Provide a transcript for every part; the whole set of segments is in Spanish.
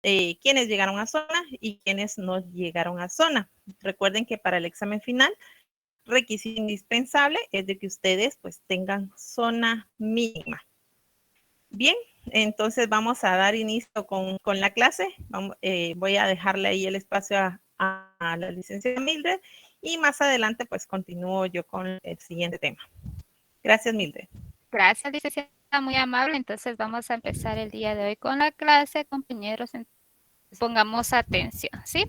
quiénes llegaron a zona y quiénes no llegaron a zona. Recuerden que para el examen final, requisito indispensable es de que ustedes pues tengan zona mínima. Bien, entonces vamos a dar inicio con la clase. Voy a dejarle ahí el espacio a la licenciada Mildred y más adelante pues continúo yo con el siguiente tema. Gracias, Mildred. Gracias, licenciada, muy amable. Entonces vamos a empezar el día de hoy con la clase, compañeros. Pongamos atención, ¿sí?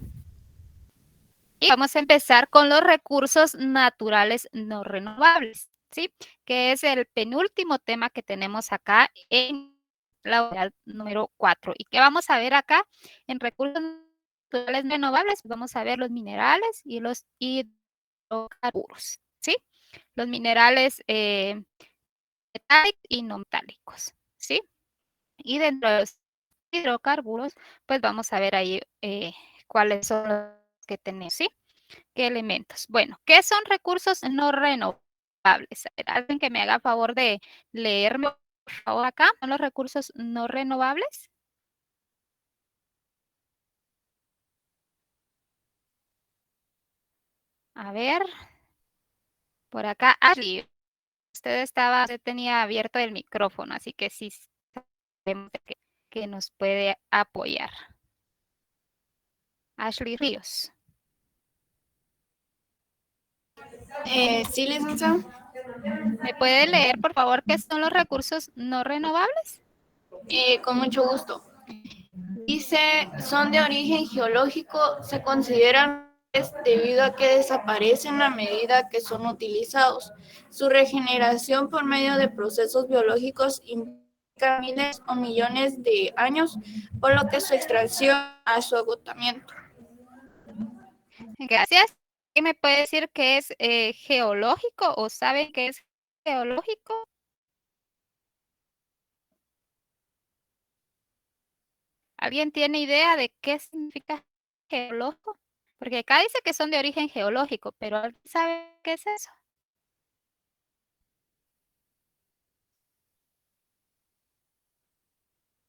Y vamos a empezar con los recursos naturales no renovables, ¿sí? Que es el penúltimo tema que tenemos acá en la unidad número 4. ¿Y qué vamos a ver acá? En recursos naturales no renovables vamos a ver los minerales y los hidrocarburos, ¿sí? Los minerales metálicos y no metálicos, ¿sí? Y dentro de los hidrocarburos, pues vamos a ver ahí cuáles son los que tenemos, ¿sí? ¿Qué elementos? Bueno, ¿qué son recursos no renovables? A ver, alguien que me haga favor de leerme, por favor, acá. ¿Son los recursos no renovables? A ver, por acá, Ashley, usted tenía abierto el micrófono, así que sí sabemos que nos puede apoyar. Ashley Ríos. Sí, licenciada. ¿Me puede leer, por favor, qué son los recursos no renovables? Con mucho gusto. Dice, son de origen geológico, se consideran debido a que desaparecen a medida que son utilizados. Su regeneración por medio de procesos biológicos implica miles o millones de años, por lo que su extracción a su agotamiento. Gracias. ¿Quién me puede decir qué es geológico o saben qué es geológico? ¿Alguien tiene idea de qué significa geológico? Porque acá dice que son de origen geológico, pero ¿alguien sabe qué es eso?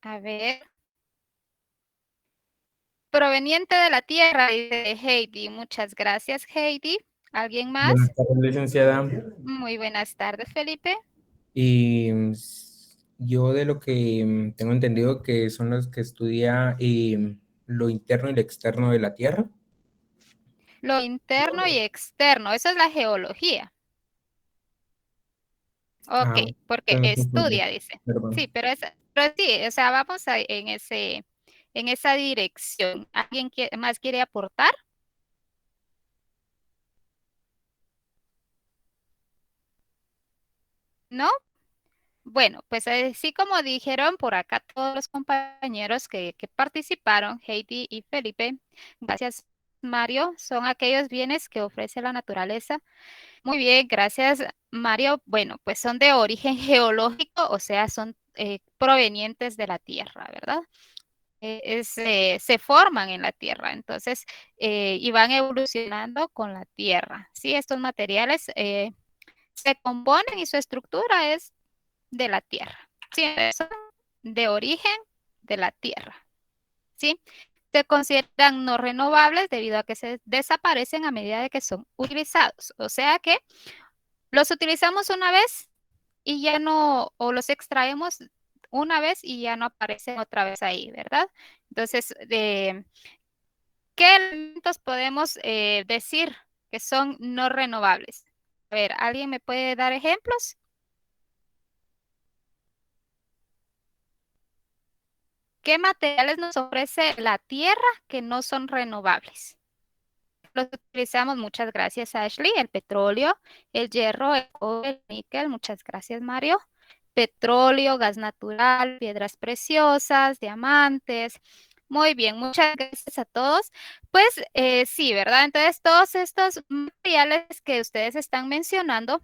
A ver. Proveniente de la tierra, dice Heidi. Muchas gracias, Heidi. ¿Alguien más? Buenas tardes, licenciada. Muy buenas tardes, Felipe. Y yo de lo que tengo entendido que son los que estudia lo interno y lo externo de la Tierra. Lo interno y externo, eso es la geología. Ok, Ah, porque estoy muy confundido, estudia, dice. Sí, perdón. pero sí, o sea, vamos en esa dirección. ¿Alguien más quiere aportar? ¿No? Bueno, pues así como dijeron por acá todos los compañeros que participaron, Heidi y Felipe, gracias Mario, son aquellos bienes que ofrece la naturaleza. Muy bien, gracias Mario. Bueno, pues son de origen geológico, o sea, son provenientes de la tierra, ¿verdad? Se forman en la tierra, entonces, y van evolucionando con la tierra. Sí, estos materiales se componen y su estructura es de la tierra. Sí, son de origen de la tierra. ¿Sí? Se consideran no renovables debido a que se desaparecen a medida de que son utilizados. O sea que los utilizamos una vez y ya no, o los extraemos una vez y ya no aparecen otra vez ahí, ¿verdad? Entonces, ¿qué elementos podemos decir que son no renovables? A ver, ¿alguien me puede dar ejemplos? ¿Qué materiales nos ofrece la tierra que no son renovables? Los utilizamos, muchas gracias Ashley, el petróleo, el hierro, el cobre, el níquel, muchas gracias Mario. Petróleo, gas natural, piedras preciosas, diamantes. Muy bien, muchas gracias a todos. Pues sí, ¿verdad? Entonces todos estos materiales que ustedes están mencionando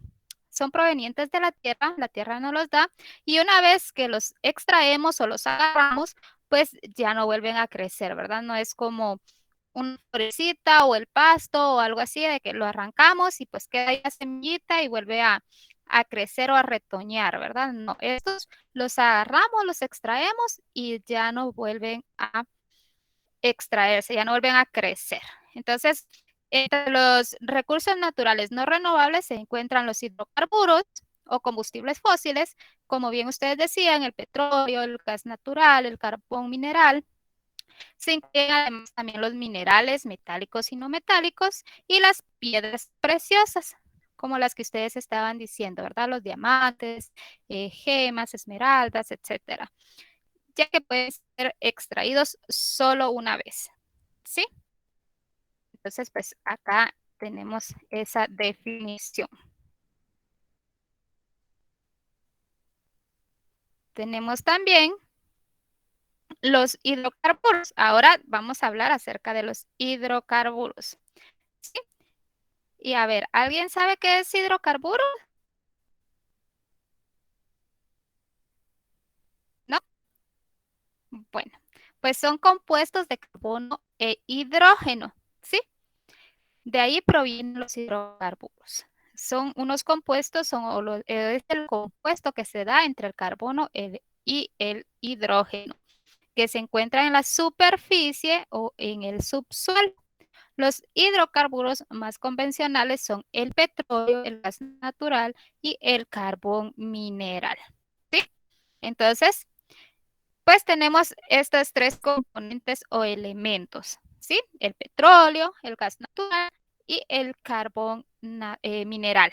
son provenientes de la tierra nos los da, y una vez que los extraemos o los agarramos, pues ya no vuelven a crecer, ¿verdad? No es como una florecita o el pasto o algo así de que lo arrancamos y pues queda ahí la semillita y vuelve a crecer o a retoñar, ¿verdad? No, estos los agarramos, los extraemos y ya no vuelven extraerse, ya no vuelven a crecer. Entonces, entre los recursos naturales no renovables se encuentran los hidrocarburos o combustibles fósiles, como bien ustedes decían, el petróleo, el gas natural, el carbón mineral. Se incluyen además también los minerales metálicos y no metálicos y las piedras preciosas, como las que ustedes estaban diciendo, ¿verdad? Los diamantes, gemas, esmeraldas, etcétera, ya que pueden ser extraídos solo una vez, ¿sí? Entonces, pues acá tenemos esa definición. Tenemos también los hidrocarburos. Ahora vamos a hablar acerca de los hidrocarburos, ¿sí? Y a ver, ¿alguien sabe qué es hidrocarburo? ¿No? Bueno, pues son compuestos de carbono e hidrógeno, ¿sí? De ahí provienen los hidrocarburos. Son unos compuestos, es el compuesto que se da entre el carbono y el hidrógeno, que se encuentra en la superficie o en el subsuelo. Los hidrocarburos más convencionales son el petróleo, el gas natural y el carbón mineral, ¿sí? Entonces, pues tenemos estos tres componentes o elementos, ¿sí? El petróleo, el gas natural y el carbón mineral.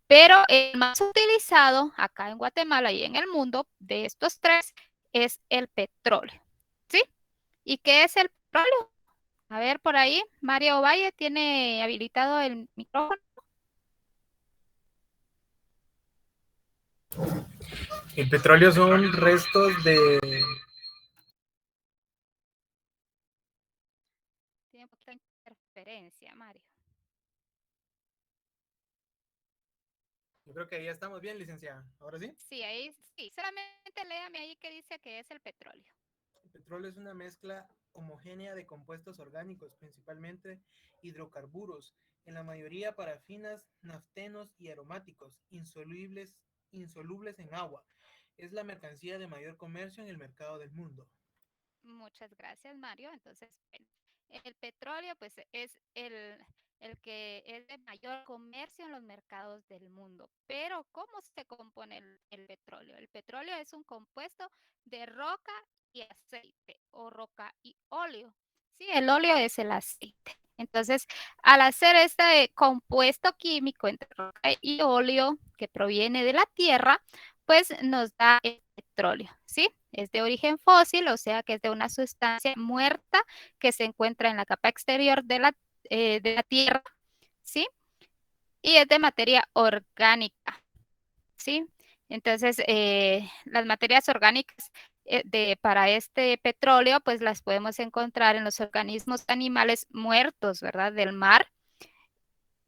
Pero el más utilizado acá en Guatemala y en el mundo de estos tres es el petróleo, ¿sí? ¿Y qué es el petróleo? A ver, por ahí, Mario Valle tiene habilitado el micrófono. El petróleo son restos de... Tiene un poquito de interferencia, Mario. Yo creo que ahí ya estamos bien, licenciada. ¿Ahora sí? Sí, ahí sí. Solamente léame ahí que dice que es el petróleo. El petróleo es una mezcla homogénea de compuestos orgánicos, principalmente hidrocarburos, en la mayoría parafinas, naftenos y aromáticos, insolubles en agua. Es la mercancía de mayor comercio en el mercado del mundo. Muchas gracias, Mario. Entonces, bueno, el petróleo, pues, es el que es de mayor comercio en los mercados del mundo. Pero, ¿cómo se compone el petróleo? El petróleo es un compuesto de roca y aceite, o roca y óleo. Sí, el óleo es el aceite. Entonces, al hacer este compuesto químico entre roca y óleo que proviene de la tierra, pues nos da el petróleo, ¿sí? Es de origen fósil, o sea que es de una sustancia muerta que se encuentra en la capa exterior de la tierra, ¿sí? Y es de materia orgánica, ¿sí? Entonces, las materias orgánicas para este petróleo, pues las podemos encontrar en los organismos animales muertos, ¿verdad? Del mar.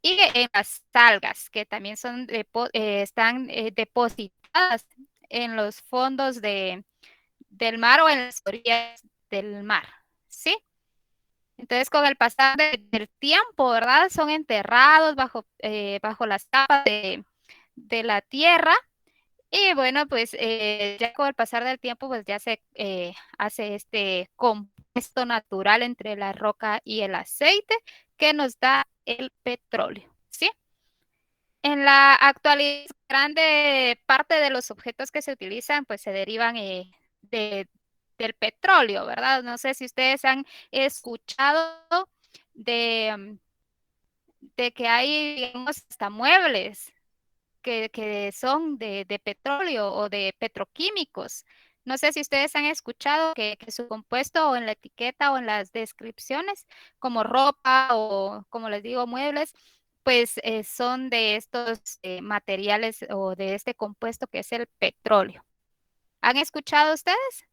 Y en las algas, que también están depositadas en los fondos del mar o en las orillas del mar, ¿sí? Entonces, con el pasar del tiempo, ¿verdad? Son enterrados bajo las capas de la tierra. Y bueno, pues ya con el pasar del tiempo, pues ya se hace este compuesto natural entre la roca y el aceite que nos da el petróleo, ¿sí? En la actualidad, grande parte de los objetos que se utilizan, pues se derivan de, del petróleo, ¿verdad? No sé si ustedes han escuchado de, de que hay, digamos, hasta muebles que son de petróleo o de petroquímicos. No sé si ustedes han escuchado que su compuesto o en la etiqueta o en las descripciones, como ropa o, como les digo, muebles, pues son de estos materiales o de este compuesto que es el petróleo. ¿Han escuchado ustedes?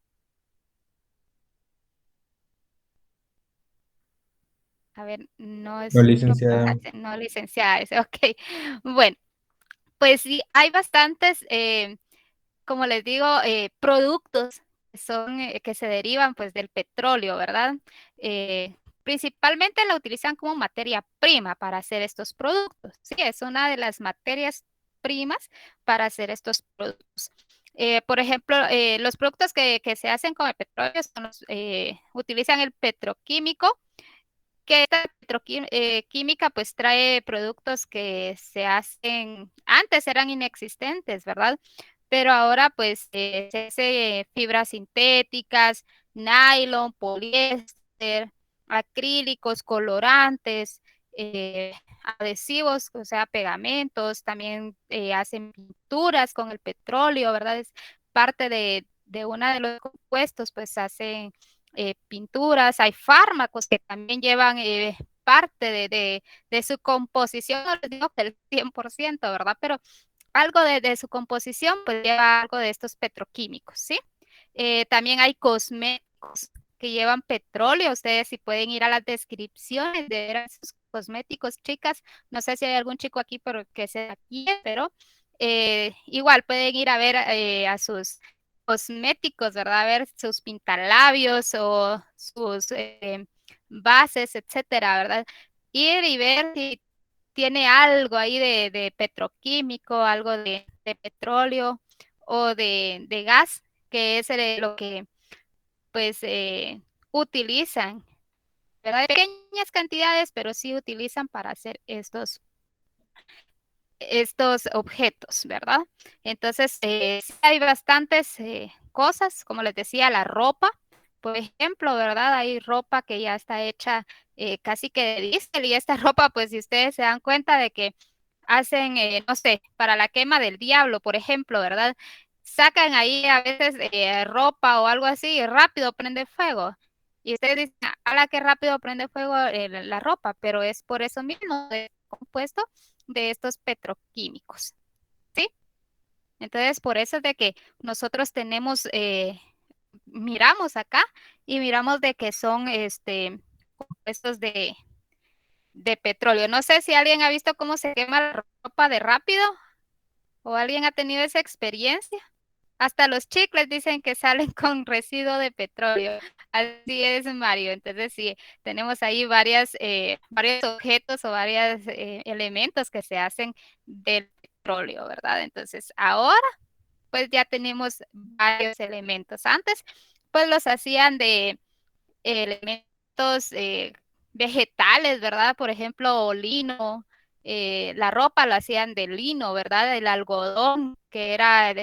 A ver, no No, escucho. licenciada. No, licenciada. Ok, bueno, pues sí, hay bastantes como les digo, productos que se derivan pues del petróleo, ¿verdad? Principalmente la utilizan como materia prima para hacer estos productos. Sí, es una de las materias primas para hacer estos productos. Por ejemplo, los productos que se hacen con el petróleo utilizan el petroquímico, que esta petroquímica pues trae productos que se hacen, antes eran inexistentes, ¿verdad? Pero ahora pues se hace fibras sintéticas, nylon, poliéster, acrílicos, colorantes, eh, adhesivos, o sea, pegamentos, también hacen pinturas con el petróleo, ¿verdad? Es parte de uno de los compuestos, pues hacen pinturas, hay fármacos que también llevan parte de su composición, no les digo que el 100%, ¿verdad? Pero algo de su composición, pues lleva algo de estos petroquímicos, ¿sí? También hay cosméticos que llevan petróleo. Ustedes si pueden ir a las descripciones de ver esos cosméticos, chicas. No sé si hay algún chico aquí pero que sea aquí, pero igual pueden ir a ver a sus cosméticos, ¿verdad? A ver sus pintalabios o sus bases, etcétera, ¿verdad? Ir y ver si tiene algo ahí de petroquímico, algo de petróleo o de gas, que es lo que pues utilizan, ¿verdad? De pequeñas cantidades, pero sí utilizan para hacer estos objetos, ¿verdad? Entonces, sí hay bastantes cosas, como les decía, la ropa, por ejemplo, ¿verdad? Hay ropa que ya está hecha casi que de diésel y esta ropa, pues si ustedes se dan cuenta de que hacen, no sé, para la quema del diablo, por ejemplo, ¿verdad? Sacan ahí a veces ropa o algo así y rápido prende fuego. Y ustedes dicen, a la que rápido prende fuego la ropa, pero es por eso mismo, de compuesto de estos petroquímicos, ¿sí? Entonces, por eso es de que nosotros tenemos, miramos acá y miramos de que son compuestos de petróleo. No sé si alguien ha visto cómo se quema la ropa de rápido o alguien ha tenido esa experiencia. Hasta los chicles dicen que salen con residuo de petróleo. Así es, Mario. Entonces, sí, tenemos ahí varios objetos o varios elementos que se hacen del petróleo, ¿verdad? Entonces, ahora, pues ya tenemos varios elementos. Antes, pues los hacían de elementos vegetales, ¿verdad? Por ejemplo, lino. La ropa lo hacían de lino, ¿verdad? El algodón, que era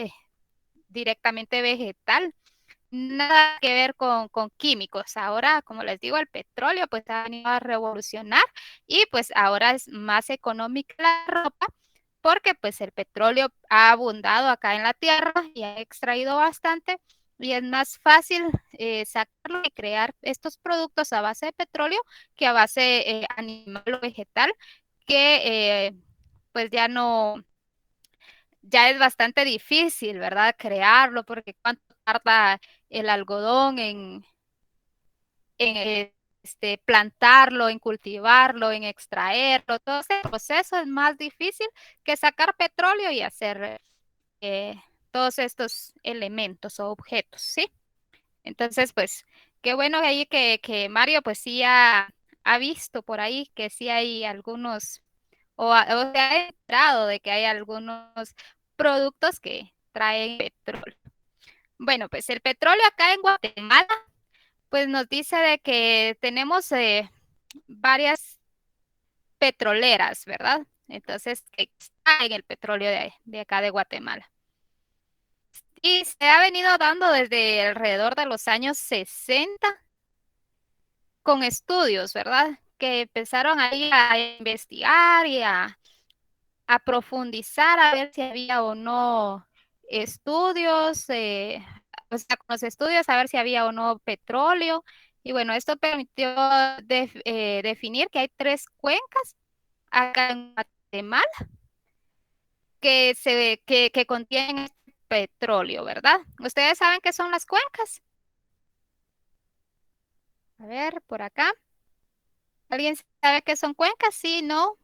directamente vegetal, nada que ver con químicos. Ahora, como les digo, el petróleo pues ha venido a revolucionar y pues ahora es más económica la ropa porque pues el petróleo ha abundado acá en la tierra y ha extraído bastante y es más fácil sacarlo y crear estos productos a base de petróleo que a base animal o vegetal que pues ya es bastante difícil, ¿verdad? Crearlo, porque cuánto tarda el algodón en plantarlo, en cultivarlo, en extraerlo. Todo ese proceso es más difícil que sacar petróleo y hacer eh, todos estos elementos o objetos, ¿sí? Entonces, pues, qué bueno ahí que Mario, pues sí ha visto por ahí que sí hay algunos o se ha enterado de que hay algunos productos que traen petróleo. Bueno, pues el petróleo acá en Guatemala, pues nos dice de que tenemos varias petroleras, ¿verdad? Entonces, que extraen el petróleo de acá de Guatemala. Y se ha venido dando desde alrededor de los años 60 con estudios, ¿verdad? Que empezaron ahí a investigar y a profundizar a ver si había o no estudios, o sea, con los estudios a ver si había o no petróleo. Y bueno, esto permitió definir que hay tres cuencas acá en Guatemala que contienen petróleo, ¿verdad? ¿Ustedes saben qué son las cuencas? A ver, por acá. ¿Alguien sabe qué son cuencas? Sí, no.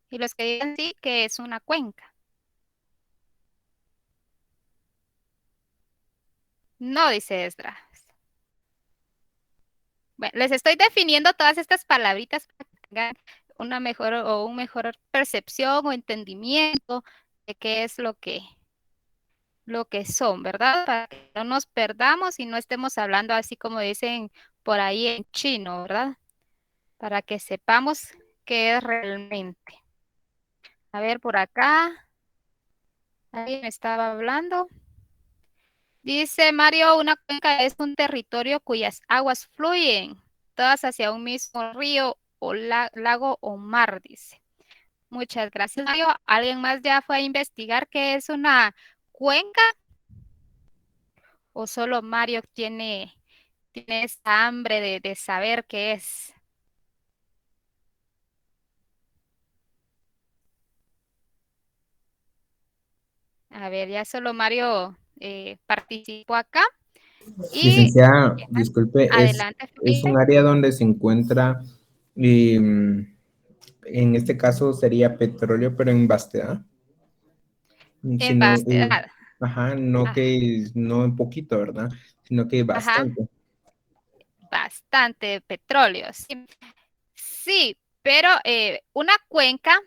Y los que digan sí, que es una cuenca. No, dice Esdras. Bueno, les estoy definiendo todas estas palabritas para que tengan una mejor o un mejor percepción o entendimiento de qué es lo que son, ¿verdad? Para que no nos perdamos y no estemos hablando así como dicen por ahí en chino, ¿verdad? Para que sepamos qué es realmente. A ver, por acá, alguien estaba hablando. Dice Mario, una cuenca es un territorio cuyas aguas fluyen todas hacia un mismo río o lago o mar, dice. Muchas gracias, Mario. ¿Alguien más ya fue a investigar qué es una cuenca? ¿O solo Mario tiene esa hambre de saber qué es? A ver, ya solo Mario participó acá. Y Licenciada, disculpe, adelante, es un Felipe. área donde se encuentra, en este caso sería petróleo, pero en vastedad. En Sino, vastedad. ajá, no Ah, no en poquito, ¿verdad? Sino que ajá, bastante. bastante petróleo. Sí, sí, pero una cuenca,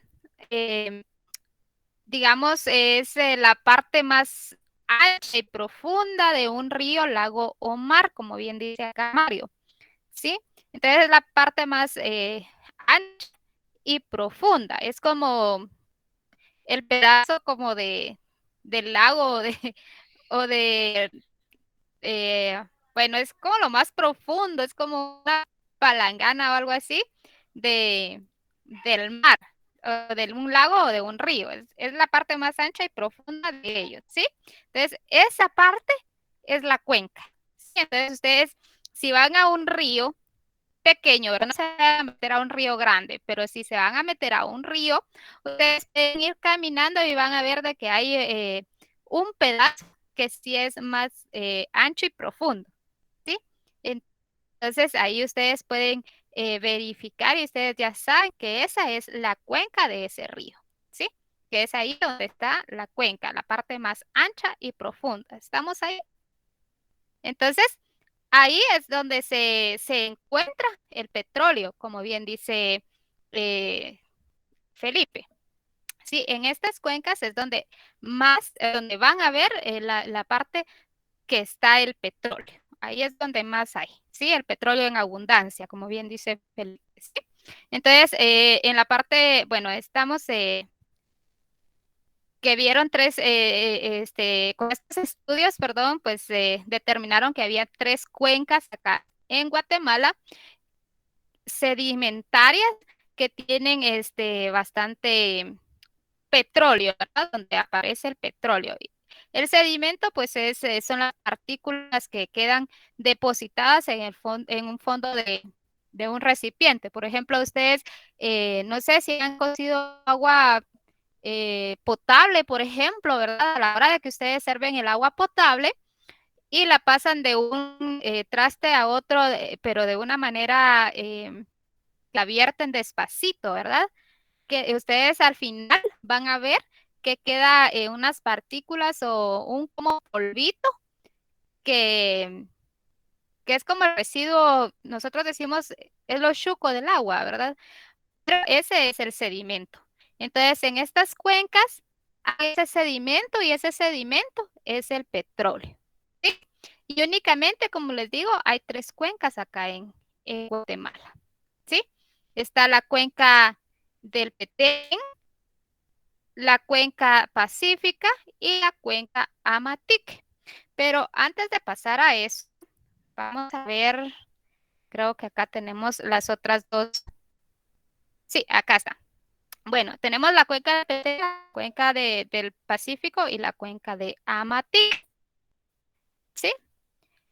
digamos, es la parte más ancha y profunda de un río, lago o mar, como bien dice acá Mario. ¿Sí? Entonces es la parte más ancha y profunda. Es como el pedazo como del lago o de bueno, es como lo más profundo, es como una palangana o algo así de, del mar, o de un lago o de un río. Es la parte más ancha y profunda de ellos, ¿sí? Entonces, esa parte es la cuenca. ¿Sí? Entonces, ustedes, si van a un río pequeño, ¿verdad? No se van a meter a un río grande, pero si se van a meter a un río, ustedes pueden ir caminando y van a ver de que hay un pedazo que sí es más ancho y profundo, ¿sí? Entonces ahí ustedes pueden verificar y ustedes ya saben que esa es la cuenca de ese río, ¿sí? Que es ahí donde está la cuenca, la parte más ancha y profunda. ¿Estamos ahí? Entonces, ahí es donde se encuentra el petróleo, como bien dice eh, Felipe. Sí, en estas cuencas es donde más, donde van a ver la parte que está el petróleo. Ahí es donde más hay, ¿sí? El petróleo en abundancia, como bien dice Felipe, ¿sí? Entonces, en la parte, bueno, estamos que vieron con estos estudios, perdón, pues determinaron que había 3 cuencas acá en Guatemala sedimentarias que tienen bastante petróleo, ¿verdad? Donde aparece el petróleo. El sedimento, pues, son las partículas que quedan depositadas en un fondo de un recipiente. Por ejemplo, ustedes, no sé si han conocido agua potable, por ejemplo, ¿verdad? A la hora de que ustedes sirven el agua potable y la pasan de un traste a otro, pero de una manera la vierten despacito, ¿verdad? Que ustedes al final van a ver que queda unas partículas o un como polvito que, que es como el residuo, nosotros decimos, es lo chuco del agua, ¿verdad? Pero ese es el sedimento. Entonces, en estas cuencas hay ese sedimento y ese sedimento es el petróleo. ¿Sí? Y únicamente, como les digo, hay 3 cuencas acá en Guatemala. ¿Sí? Está la cuenca del Petén, la cuenca pacífica y la cuenca Amatique. Pero antes de pasar a eso, vamos a ver, creo que acá tenemos las otras dos. Sí, acá está. Bueno, tenemos la cuenca de Petén, la cuenca del Pacífico y la cuenca de Amatique. ¿Sí?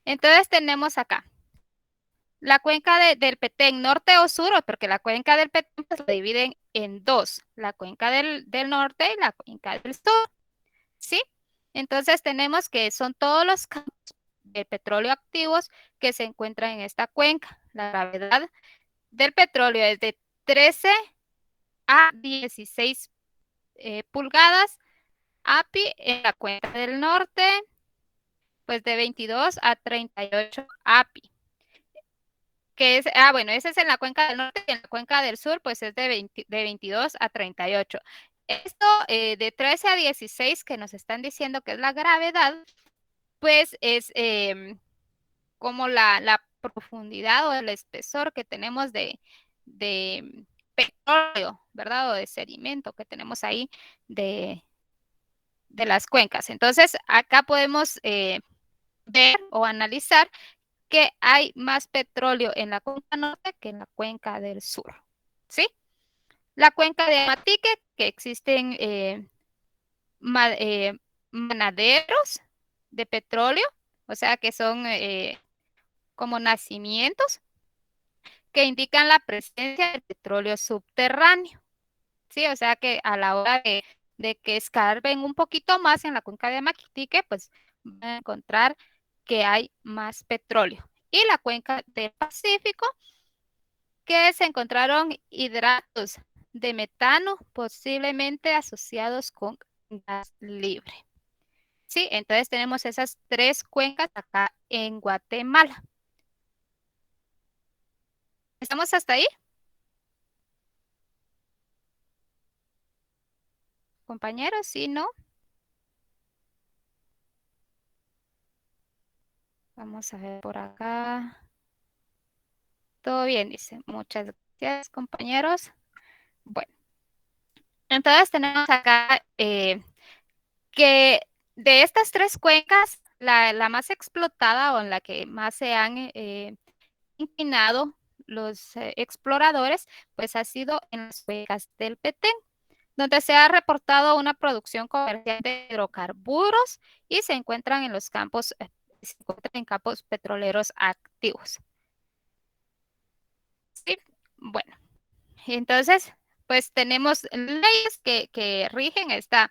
Entonces tenemos acá la cuenca del Petén norte o sur, porque la cuenca del Petén pues, la dividen en 2, la cuenca del norte y la cuenca del sur. ¿Sí? Entonces tenemos que son todos los campos de petróleo activos que se encuentran en esta cuenca. La gravedad del petróleo es de 13 a 16 pulgadas. API en la cuenca del norte, pues de 22 a 38 API. Que es, bueno, ese es en la cuenca del norte y en la cuenca del sur, pues es de 22 a 38. Esto de 13 a 16 que nos están diciendo que es la gravedad, pues es como la profundidad o el espesor que tenemos de petróleo, ¿verdad? O de sedimento que tenemos ahí de las cuencas. Entonces, acá podemos ver o analizar que hay más petróleo en la cuenca norte que en la cuenca del sur, ¿sí? La cuenca de Amatique, que existen manaderos de petróleo, o sea que son como nacimientos que indican la presencia de petróleo subterráneo, ¿sí? O sea que a la hora de que escarben un poquito más en la cuenca de Amatique, pues van a encontrar que hay más petróleo. Y la cuenca del Pacífico, que se encontraron hidratos de metano posiblemente asociados con gas libre. Sí, entonces tenemos esas 3 cuencas acá en Guatemala. ¿Estamos hasta ahí? Compañeros, ¿sí, no? Vamos a ver por acá. Todo bien, dice. Muchas gracias, compañeros. Bueno, entonces tenemos acá que de estas 3 cuencas, la más explotada o en la que más se han inclinado los exploradores, pues ha sido en las cuencas del Petén, donde se ha reportado una producción comercial de hidrocarburos y se encuentran en los campos, se encuentran en campos petroleros activos. Sí, bueno, entonces, pues tenemos leyes que rigen esta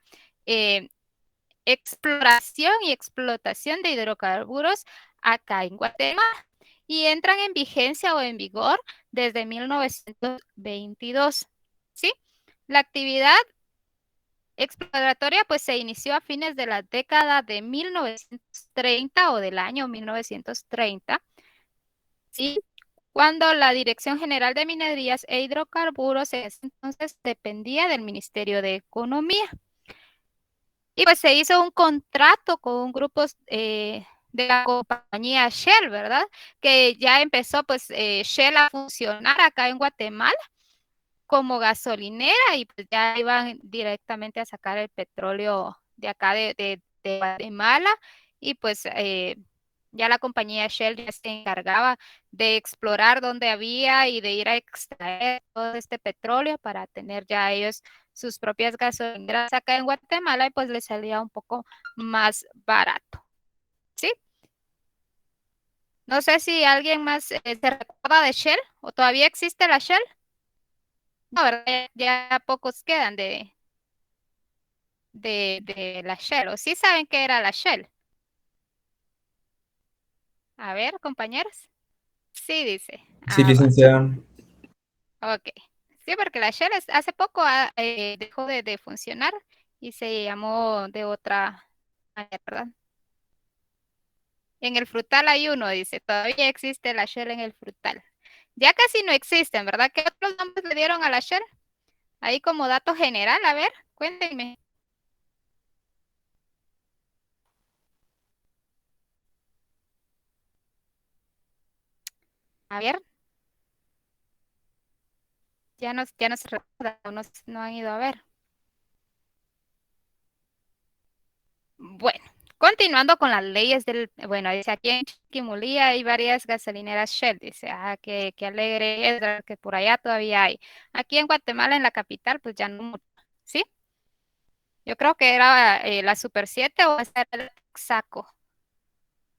exploración y explotación de hidrocarburos acá en Guatemala y entran en vigencia o en vigor desde 1922, ¿sí? La actividad exploratoria pues se inició a fines de la década de 1930 o del año 1930, ¿sí? Cuando la Dirección General de Minerías e Hidrocarburos en ese entonces dependía del Ministerio de Economía. Y pues se hizo un contrato con un grupo de la compañía Shell, ¿verdad? Que ya empezó pues Shell a funcionar acá en Guatemala como gasolinera y pues ya iban directamente a sacar el petróleo de acá de Guatemala y pues ya la compañía Shell ya se encargaba de explorar dónde había y de ir a extraer todo este petróleo para tener ya ellos sus propias gasolineras acá en Guatemala y pues les salía un poco más barato, ¿sí? No sé si alguien más se recuerda de Shell o todavía existe la Shell. No, ¿verdad? Ya pocos quedan de la Shell. ¿O sí saben qué era la Shell? A ver, compañeros. Sí, dice. Sí, Va. licenciada. Ok. Sí, porque la Shell hace poco dejó de funcionar y se llamó de otra manera, ¿verdad? En el frutal hay uno, dice. Todavía existe la Shell en el frutal. Ya casi no existen, ¿verdad? ¿Qué otros nombres le dieron a la Shell? Ahí como dato general, a ver, cuéntenme. A ver, ya no se recuerda, no han ido a ver. Bueno, continuando con las leyes bueno, dice aquí en Chiquimulía hay varias gasolineras Shell, dice, qué alegre es, ¿verdad? Que por allá todavía hay. Aquí en Guatemala, en la capital, pues ya no mucho, ¿sí? Yo creo que era la Super 7 o esa era el Texaco.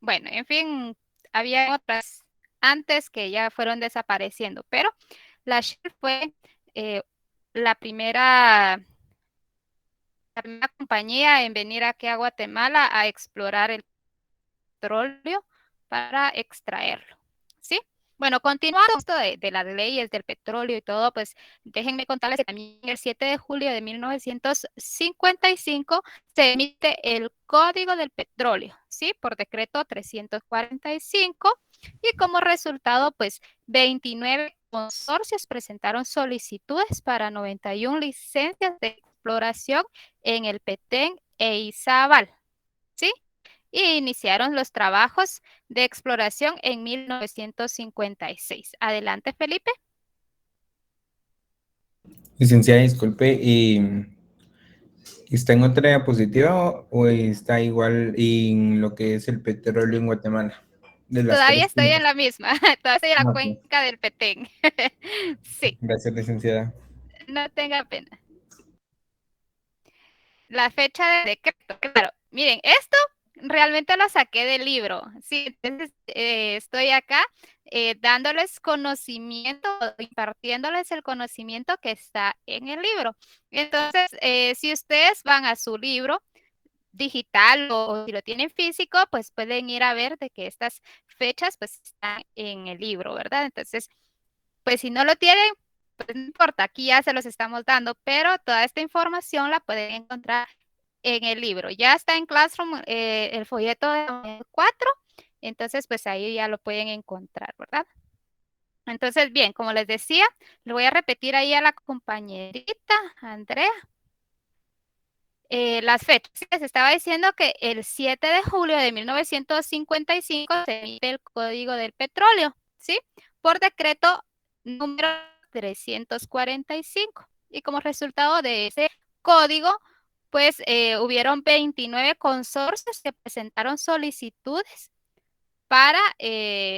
Bueno, en fin, había otras antes que ya fueron desapareciendo, pero la Shell fue eh, la primera compañía en venir aquí a Guatemala a explorar el petróleo para extraerlo, ¿sí? Bueno, continuando esto de las leyes del petróleo y todo, pues déjenme contarles que también el 7 de julio de 1955 se emite el Código del Petróleo, ¿sí? Por decreto 345 y como resultado, pues 29 consorcios presentaron solicitudes para 91 licencias de exploración en el Petén e Izabal, ¿sí? Y iniciaron los trabajos de exploración en 1956. Adelante, Felipe. Licenciada, disculpe, ¿está en otra diapositiva o está igual en lo que es el petróleo en Guatemala? De las Todavía tres estoy en puntos. la misma, todavía estoy en la Ok. cuenca del Petén. Sí, Gracias, licenciada. no tenga pena. La fecha de decreto, claro. Miren, esto realmente lo saqué del libro. Sí, entonces estoy acá dándoles conocimiento, impartiéndoles el conocimiento que está en el libro. Entonces, si ustedes van a su libro digital o si lo tienen físico, pues pueden ir a ver de que estas fechas pues están en el libro, ¿verdad? Entonces, pues si no lo tienen, pues no importa, aquí ya se los estamos dando, pero toda esta información la pueden encontrar en el libro. Ya está en Classroom el folleto de 4, entonces pues ahí ya lo pueden encontrar, ¿verdad? Entonces, bien, como les decía, le voy a repetir ahí a la compañerita Andrea. Las fechas. Les estaba diciendo que el 7 de julio de 1955 se emite el Código del Petróleo, ¿sí? Por decreto número 345. Y como resultado de ese código, pues hubieron 29 consorcios que presentaron solicitudes para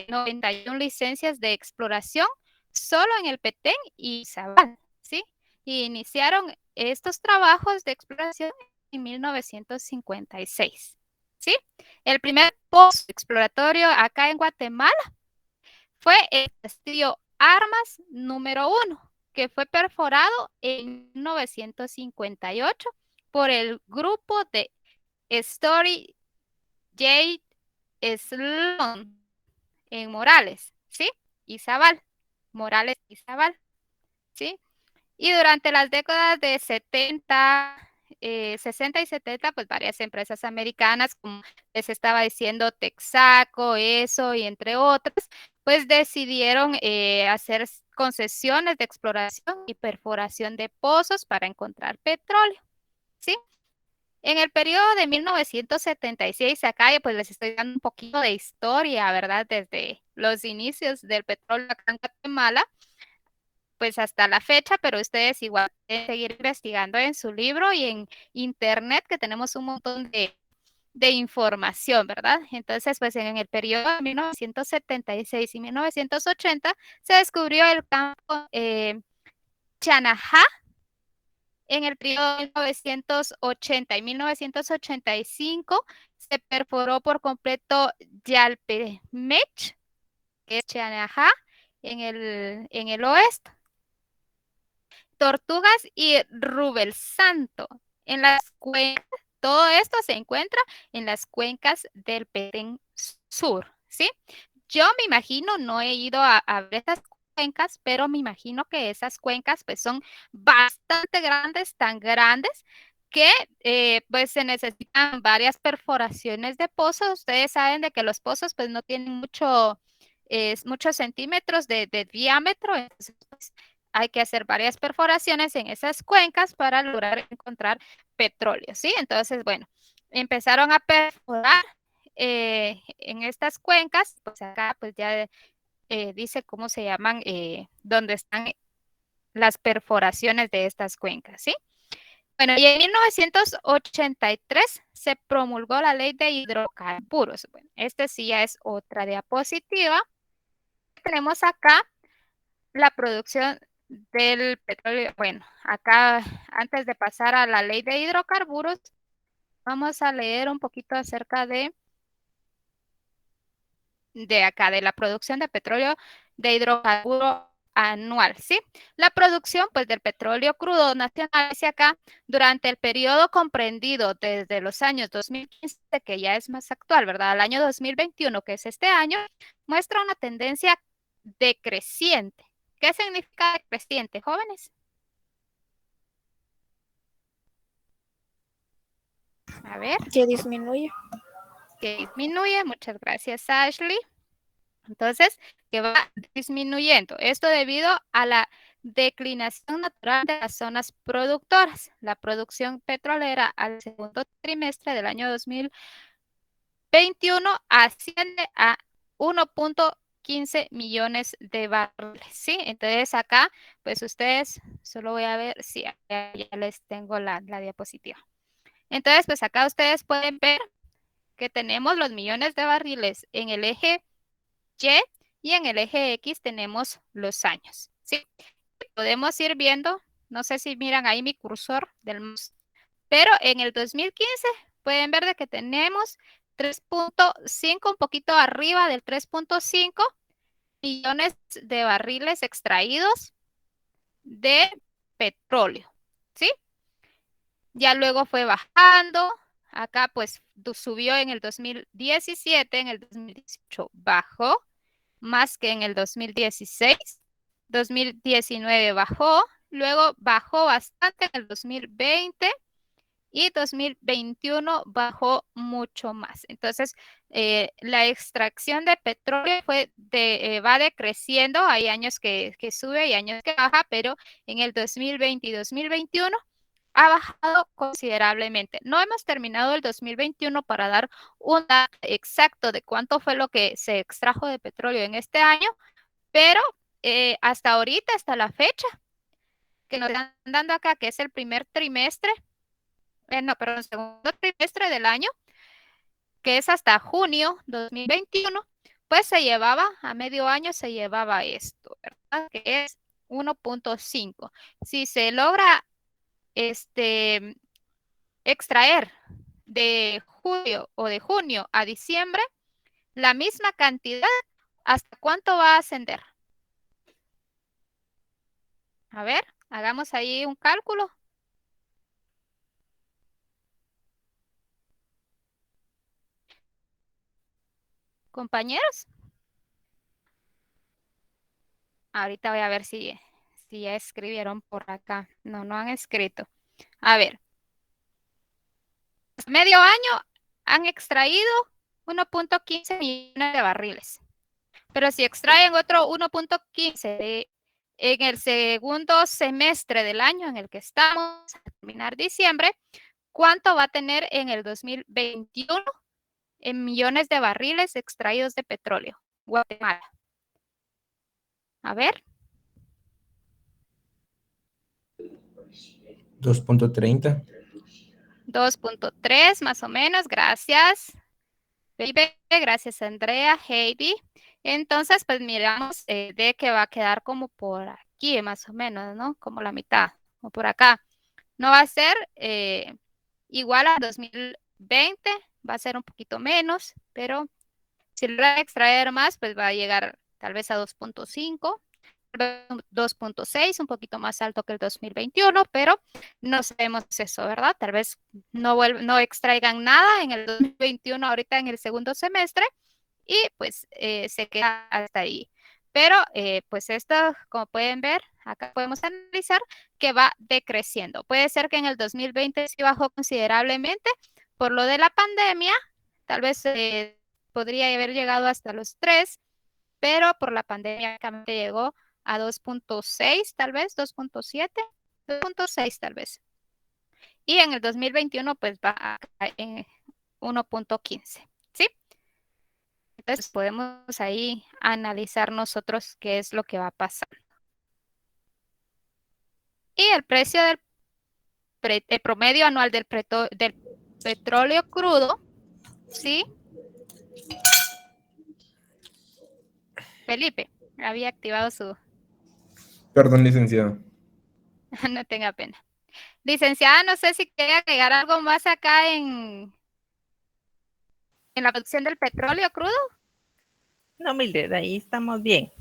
91 licencias de exploración solo en el Petén y Izabal, ¿sí? Y iniciaron estos trabajos de exploración en 1956, ¿sí? El primer pozo exploratorio acá en Guatemala fue el castillo Armas número 1, que fue perforado en 1958 por el grupo de Story J. Sloan en Morales, ¿sí? Izabal, Morales, Izabal, ¿sí? Y durante las décadas de 70, 60 y 70, pues varias empresas americanas, como les estaba diciendo, Texaco, ESO y entre otras, pues decidieron hacer concesiones de exploración y perforación de pozos para encontrar petróleo, ¿sí? En el periodo de 1976 acá, pues les estoy dando un poquito de historia, ¿verdad? Desde los inicios del petróleo acá en Guatemala, pues hasta la fecha, pero ustedes igual pueden seguir investigando en su libro y en internet, que tenemos un montón de información, ¿verdad? Entonces, pues en el periodo de 1976 y 1980 se descubrió el campo Chanajá. En el periodo de 1980 y 1985 se perforó por completo Yalpemech, que es Chanajá, en el oeste. Tortugas y Rubel Santo. En las cuencas, todo esto se encuentra en las cuencas del Petén Sur, ¿sí? Yo me imagino, no he ido a ver estas cuencas, pero me imagino que esas cuencas pues son bastante grandes, tan grandes que pues se necesitan varias perforaciones de pozos. Ustedes saben de que los pozos pues no tienen muchos centímetros de diámetro, entonces pues, hay que hacer varias perforaciones en esas cuencas para lograr encontrar petróleo, ¿sí? Entonces, bueno, empezaron a perforar en estas cuencas, pues acá pues ya dice cómo se llaman, dónde están las perforaciones de estas cuencas, ¿sí? Bueno, y en 1983 se promulgó la ley de hidrocarburos. Bueno, este sí ya es otra diapositiva. Tenemos acá la producción del petróleo. Bueno, acá antes de pasar a la ley de hidrocarburos, vamos a leer un poquito acerca de acá, de la producción de petróleo de hidrocarburo anual, ¿sí? La producción, pues, del petróleo crudo nacional, dice acá, durante el periodo comprendido desde los años 2015, que ya es más actual, ¿verdad? Al año 2021, que es este año, muestra una tendencia decreciente. ¿Qué significa decreciente, jóvenes? A ver. Que disminuye. Que disminuye. Muchas gracias, Ashley. Entonces, que va disminuyendo. Esto debido a la declinación natural de las zonas productoras. La producción petrolera al segundo trimestre del año 2021 asciende a 1.15 millones de barriles, ¿sí? Entonces acá, pues ustedes, solo voy a ver si ya les tengo la diapositiva. Entonces, pues acá ustedes pueden ver que tenemos los millones de barriles en el eje Y y en el eje X tenemos los años, ¿sí? Podemos ir viendo, no sé si miran ahí mi cursor del mouse, pero en el 2015 pueden ver de que tenemos 3.5, un poquito arriba del 3.5 millones de barriles extraídos de petróleo, ¿sí? Ya luego fue bajando, acá pues subió en el 2017, en el 2018 bajó más que en el 2016, 2019 bajó, luego bajó bastante en el 2020 y 2021 bajó mucho más. Entonces, la extracción de petróleo va decreciendo, hay años que sube y años que baja, pero en el 2020 y 2021 ha bajado considerablemente. No hemos terminado el 2021 para dar un dato exacto de cuánto fue lo que se extrajo de petróleo en este año, pero hasta ahorita, hasta la fecha que nos están dando acá, que es el primer trimestre, no, perdón, segundo trimestre del año, que es hasta junio 2021, pues se llevaba, a medio año se llevaba esto, ¿verdad? Que es 1.5. Si se logra extraer de julio o de junio a diciembre, la misma cantidad, ¿hasta cuánto va a ascender? A ver, hagamos ahí un cálculo. Compañeros, ahorita voy a ver si ya escribieron por acá. No, no han escrito. A ver, medio año han extraído 1.15 millones de barriles. Pero si extraen otro 1.15 en el segundo semestre del año en el que estamos, a terminar diciembre, ¿cuánto va a tener en el 2021 en millones de barriles extraídos de petróleo? Guatemala. A ver. 2.30. 2.3 más o menos, gracias. Felipe, gracias Andrea, Heidi. Entonces, pues miramos de que va a quedar como por aquí, más o menos, ¿no? Como la mitad, o por acá. No va a ser igual a 2020, va a ser un poquito menos, pero si logra extraer más, pues va a llegar tal vez a 2.5, 2.6, un poquito más alto que el 2021, pero no sabemos eso, ¿verdad? Tal vez no extraigan nada en el 2021, ahorita en el segundo semestre, y pues se queda hasta ahí. Pero pues esto, como pueden ver, acá podemos analizar que va decreciendo. Puede ser que en el 2020 sí bajó considerablemente por lo de la pandemia, tal vez podría haber llegado hasta los 3, pero por la pandemia llegó a 2.6, tal vez, 2.7, 2.6 tal vez. Y en el 2021 pues va a caer en 1.15, ¿sí? Entonces podemos ahí analizar nosotros qué es lo que va a pasar. Y el precio del el promedio anual del petróleo crudo, ¿sí? Felipe, había activado su... Perdón, licenciado. No tenga pena. Licenciada, no sé si quiere agregar algo más acá en la producción del petróleo crudo. No, Mildred, ahí estamos bien.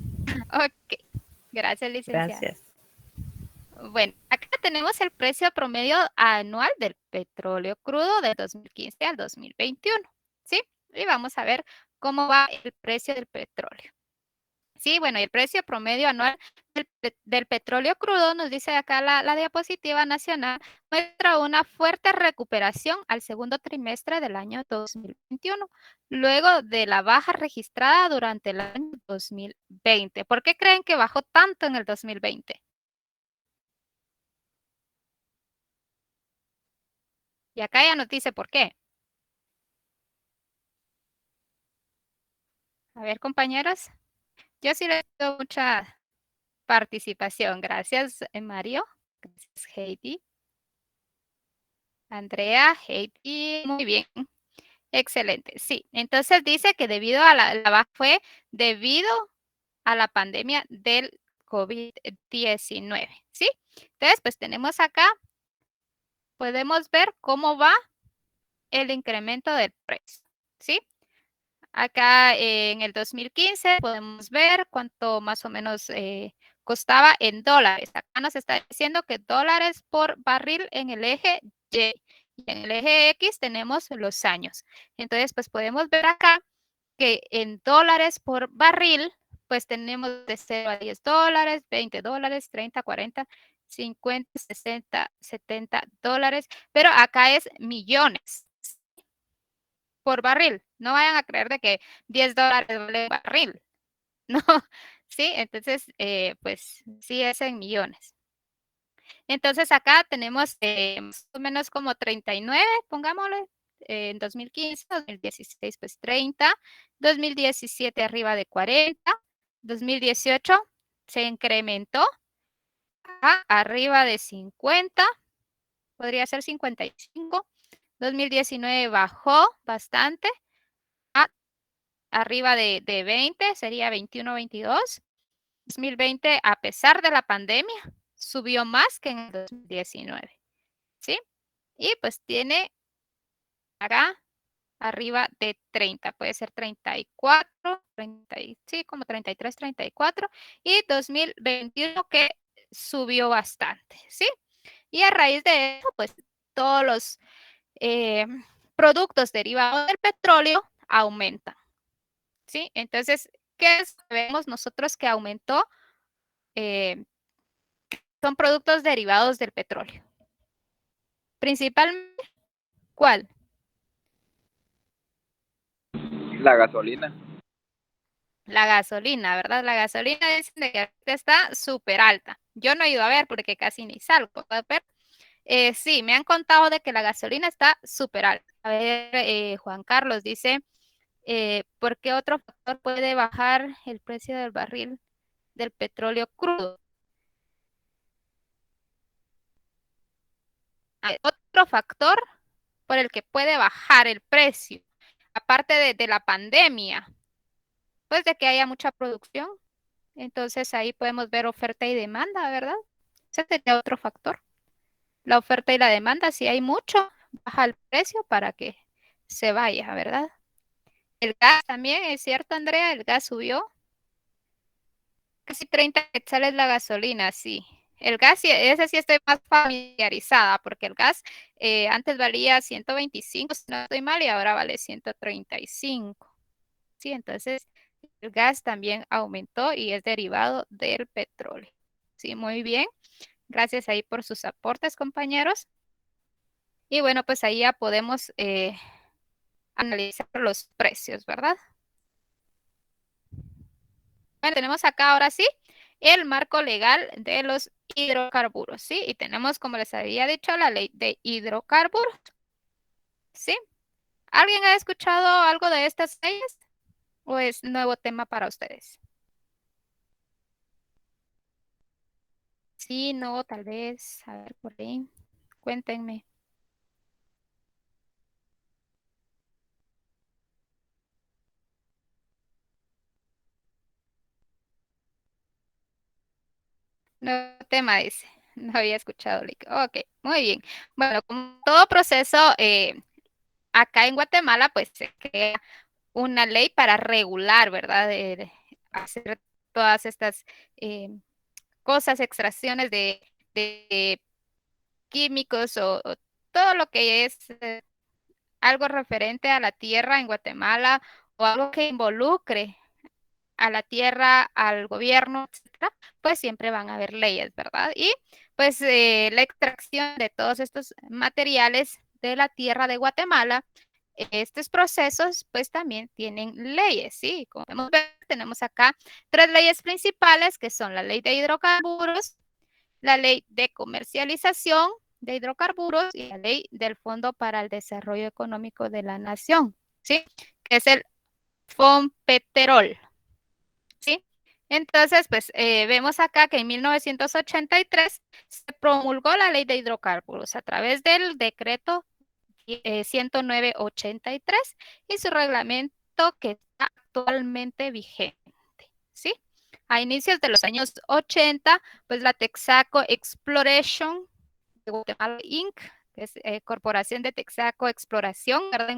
Ok, gracias, licenciada. Gracias. Bueno, acá tenemos el precio promedio anual del petróleo crudo de 2015 al 2021, ¿sí? Y vamos a ver cómo va el precio del petróleo. Sí, bueno, y el precio promedio anual del petróleo crudo, nos dice acá la diapositiva nacional, muestra una fuerte recuperación al segundo trimestre del año 2021, luego de la baja registrada durante el año 2020. ¿Por qué creen que bajó tanto en el 2020? Y acá ya nos dice por qué. A ver, compañeros. Yo sí les doy mucha participación. Gracias, Mario. Gracias, Heidi. Andrea, Heidi, muy bien. Excelente. Sí, entonces dice que debido a la baja fue debido a la pandemia del COVID-19, ¿sí? Entonces, pues tenemos acá, podemos ver cómo va el incremento del precio, ¿sí? Acá en el 2015 podemos ver cuánto más o menos costaba en dólares. Acá nos está diciendo que dólares por barril en el eje Y. Y en el eje X tenemos los años. Entonces, pues podemos ver acá que en dólares por barril, pues tenemos de 0 a 10 dólares, 20 dólares, 30, 40, 50, 60, 70 dólares, pero acá es millones por barril. No vayan a creer de que 10 dólares vale barril. No, ¿sí? Entonces, pues sí es en millones. Entonces acá tenemos más o menos como 39, pongámosle, en 2015, 2016 pues 30, 2017 arriba de 40, 2018 se incrementó a arriba de 50, podría ser 55, 2019 bajó bastante a arriba de 20, sería 21, 22, 2020 a pesar de la pandemia subió más que en el 2019, ¿sí? Y pues tiene acá arriba de 30, puede ser 34, 30, sí, como 33, 34, y 2021 que subió bastante, ¿sí? Y a raíz de eso, pues todos los productos derivados del petróleo aumentan, ¿sí? Entonces, ¿qué sabemos nosotros que aumentó? Son productos derivados del petróleo. Principalmente, ¿cuál? La gasolina. La gasolina, ¿verdad? La gasolina dicen que está súper alta. Yo no he ido a ver porque casi ni salgo a ver. Sí, me han contado de que la gasolina está súper alta. A ver, Juan Carlos dice, ¿por qué otro factor puede bajar el precio del barril del petróleo crudo? Hay otro factor por el que puede bajar el precio, aparte de la pandemia, pues de que haya mucha producción. Entonces ahí podemos ver oferta y demanda, ¿verdad? Ese sería otro factor. La oferta y la demanda, si hay mucho, baja el precio para que se vaya, ¿verdad? El gas también, es cierto, Andrea, el gas subió. Casi 30 quetzales la gasolina, sí. El gas, ese sí estoy más familiarizada, porque el gas antes valía 125, si no estoy mal, y ahora vale 135. Sí, entonces el gas también aumentó y es derivado del petróleo. Sí, muy bien. Gracias ahí por sus aportes, compañeros. Y bueno, pues ahí ya podemos analizar los precios, ¿verdad? Bueno, tenemos acá ahora sí el marco legal de los hidrocarburos, ¿sí? Y tenemos, como les había dicho, la ley de hidrocarburos, ¿sí? ¿Alguien ha escuchado algo de estas leyes o es nuevo tema para ustedes? Sí, no, tal vez, a ver por ahí, cuéntenme. Nuevo tema, dice. No había escuchado. Ok, muy bien. Bueno, como todo proceso, acá en Guatemala, pues se crea una ley para regular, ¿verdad? De hacer todas estas cosas, extracciones de químicos o todo lo que es algo referente a la tierra en Guatemala o algo que involucre a la tierra, al gobierno, etcétera, pues siempre van a haber leyes, ¿verdad? Y pues la extracción de todos estos materiales de la tierra de Guatemala, estos procesos pues también tienen leyes, ¿sí? Como podemos ver, tenemos acá 3 leyes principales que son la ley de hidrocarburos, la ley de comercialización de hidrocarburos y la ley del Fondo para el Desarrollo Económico de la Nación, ¿sí? Que es el FONPETEROL, ¿sí? Entonces, pues vemos acá que en 1983 se promulgó la ley de hidrocarburos a través del decreto 10983 y su reglamento que está actualmente vigente, ¿sí? A inicios de los años 80, pues la Texaco Exploration de Guatemala Inc., que es Corporación de Texaco Exploración, ¿verdad?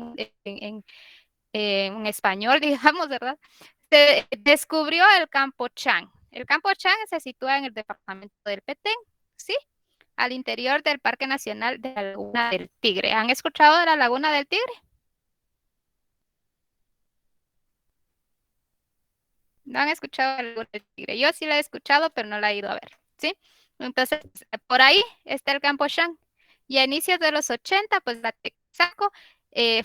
En español, digamos, ¿verdad? Se descubrió el campo Chan. El campo Chan se sitúa en el departamento del Petén, ¿sí? Al interior del Parque Nacional de la Laguna del Tigre. ¿Han escuchado de la Laguna del Tigre? ¿No han escuchado de la Laguna del Tigre? Yo sí la he escuchado, pero no la he ido a ver, ¿sí? Entonces, por ahí está el campo Chan. Y a inicios de los 80, pues la Texaco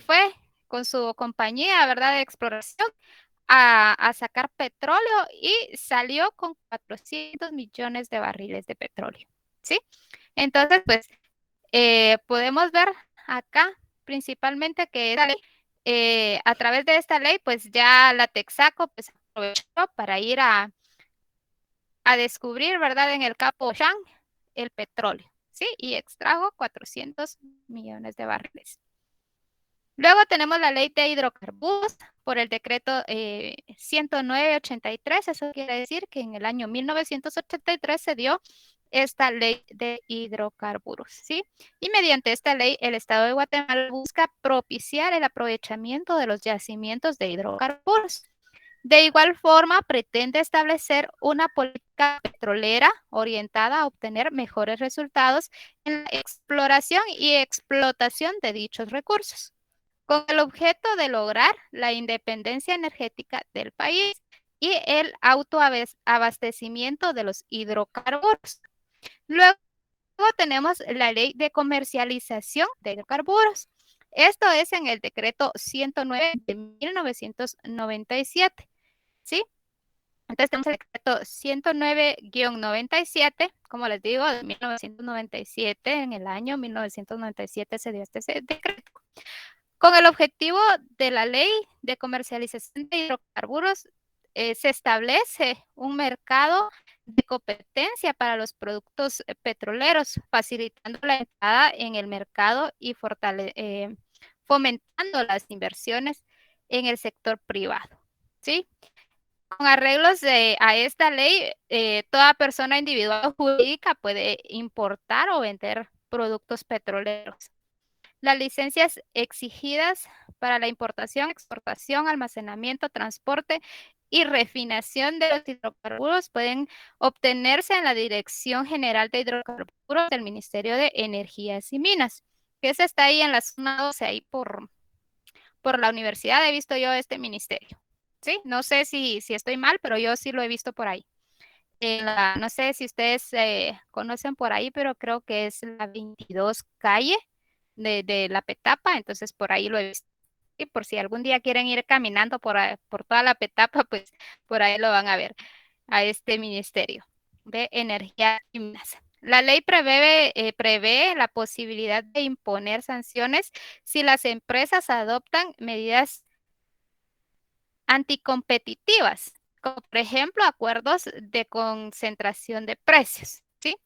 fue con su compañía, ¿verdad?, de exploración a sacar petróleo y salió con 400 millones de barriles de petróleo, ¿sí? Entonces, pues, podemos ver acá principalmente que a través de esta ley, pues ya la Texaco pues, aprovechó para ir a descubrir, ¿verdad?, en el campo Chan el petróleo, ¿sí? Y extrajo 400 millones de barriles. Luego tenemos la ley de hidrocarburos por el decreto 10983. Eso quiere decir que en el año 1983 se dio esta ley de hidrocarburos, ¿sí? Y mediante esta ley, el Estado de Guatemala busca propiciar el aprovechamiento de los yacimientos de hidrocarburos. De igual forma, pretende establecer una política petrolera orientada a obtener mejores resultados en la exploración y explotación de dichos recursos, con el objeto de lograr la independencia energética del país y el autoabastecimiento de los hidrocarburos. Luego tenemos la ley de comercialización de hidrocarburos. Esto es en el decreto 109 de 1997, ¿sí? Entonces tenemos el decreto 109-97, como les digo, de 1997. En el año 1997 se dio este decreto. Con el objetivo de la ley de comercialización de hidrocarburos, se establece un mercado de competencia para los productos petroleros, facilitando la entrada en el mercado y fomentando las inversiones en el sector privado, ¿sí? Con arreglos a esta ley, toda persona individual o jurídica puede importar o vender productos petroleros. Las licencias exigidas para la importación, exportación, almacenamiento, transporte y refinación de los hidrocarburos pueden obtenerse en la Dirección General de Hidrocarburos del Ministerio de Energías y Minas, que esa está ahí en la zona 12, ahí por la universidad he visto yo este ministerio. ¿Sí? No sé si estoy mal, pero yo sí lo he visto por ahí. No sé si ustedes conocen por ahí, pero creo que es la 22 calle de la Petapa, entonces por ahí lo he visto. Y por si algún día quieren ir caminando por toda la Petapa, pues por ahí lo van a ver, a este Ministerio de Energía y Minas. La ley prevé la posibilidad de imponer sanciones si las empresas adoptan medidas anticompetitivas, como por ejemplo acuerdos de concentración de precios, ¿sí?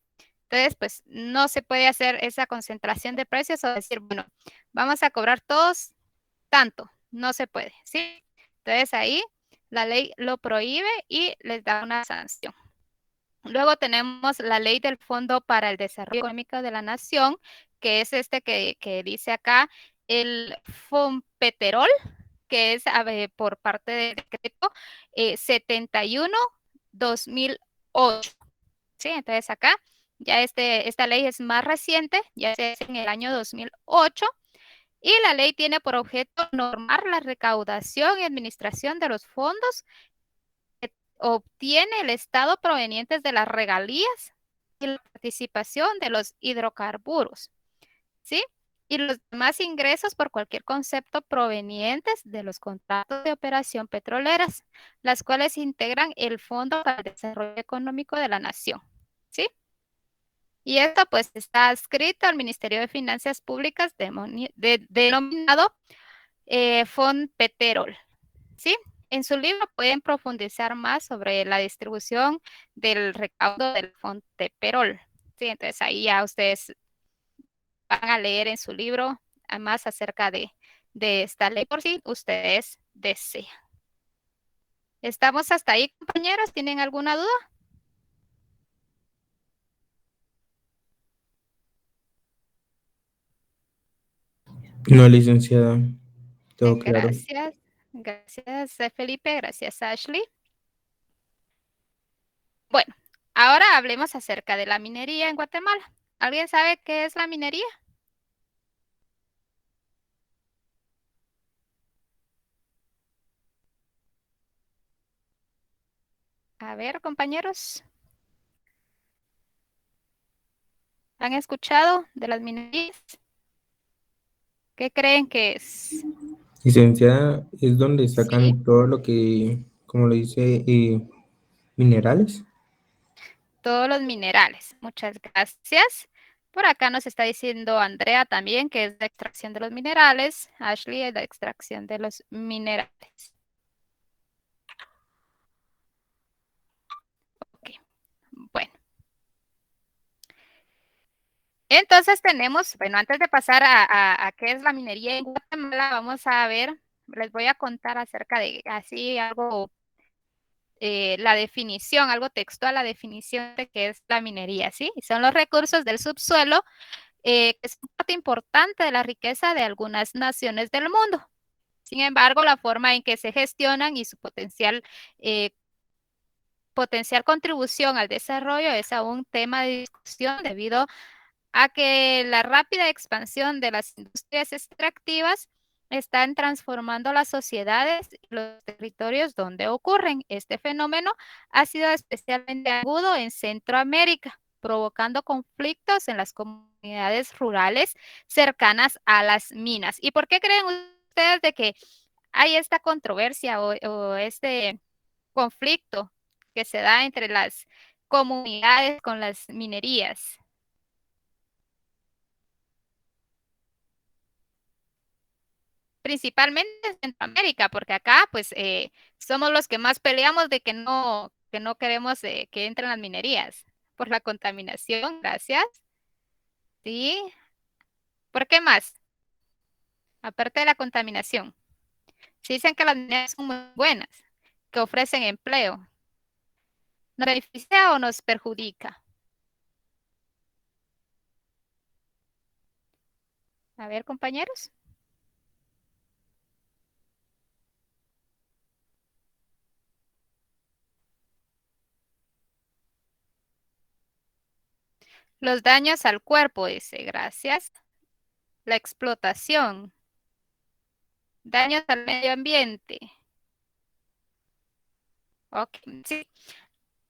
Entonces, pues no se puede hacer esa concentración de precios o decir, bueno, vamos a cobrar todos tanto, no se puede, ¿sí? Entonces ahí la ley lo prohíbe y les da una sanción. Luego tenemos la ley del Fondo para el Desarrollo Económico de la Nación, que es este que dice acá, el FONPETEROL, que es por parte del decreto 71-2008. ¿Sí? Entonces acá ya esta ley es más reciente, ya se hace en el año 2008, y la ley tiene por objeto normar la recaudación y administración de los fondos que obtiene el Estado provenientes de las regalías y la participación de los hidrocarburos, ¿sí? Y los demás ingresos por cualquier concepto provenientes de los contratos de operación petroleras, las cuales integran el Fondo para el Desarrollo Económico de la Nación, ¿sí? Y esto pues está adscrito al Ministerio de Finanzas Públicas denominado FONPETEROL, ¿sí? En su libro pueden profundizar más sobre la distribución del recaudo del FONPETEROL, ¿sí? Entonces ahí ya ustedes van a leer en su libro más acerca de esta ley por si ustedes desean. ¿Estamos hasta ahí, compañeros? ¿Tienen alguna duda? No, licenciada, todo claro. Gracias. Gracias, Felipe. Gracias, Ashley. Bueno, ahora hablemos acerca de la minería en Guatemala. ¿Alguien sabe qué es la minería? A ver, compañeros. ¿Han escuchado de las minerías? ¿Qué creen que es? Licenciada, es donde Sí, sacan todo lo que, como lo dice, minerales. todos los minerales. Muchas gracias. Por acá nos está diciendo Andrea también que es la extracción de los minerales. Ashley es la extracción de los minerales. Ok, bueno. Entonces tenemos, bueno, antes de pasar a qué es la minería en Guatemala, vamos a ver, les voy a contar acerca de así algo, la definición, algo textual, la definición de qué es la minería, ¿sí? Y son los recursos del subsuelo que son parte importante de la riqueza de algunas naciones del mundo. Sin embargo, la forma en que se gestionan y su potencial contribución al desarrollo es aún tema de discusión debido a que la rápida expansión de las industrias extractivas están transformando las sociedades y los territorios donde ocurren. Este fenómeno ha sido especialmente agudo en Centroamérica, provocando conflictos en las comunidades rurales cercanas a las minas. ¿Y por qué creen ustedes de que hay esta controversia o este conflicto que se da entre las comunidades con las minerías? Principalmente en Centroamérica, porque acá pues somos los que más peleamos de que no queremos que entren las minerías por la contaminación, gracias. Sí, ¿por qué más? Aparte de la contaminación. Se dicen que las minerías son muy buenas, que ofrecen empleo. ¿Nos beneficia o nos perjudica? A ver, compañeros. Los daños al cuerpo, dice, gracias. La explotación. Daños al medio ambiente. Ok, sí.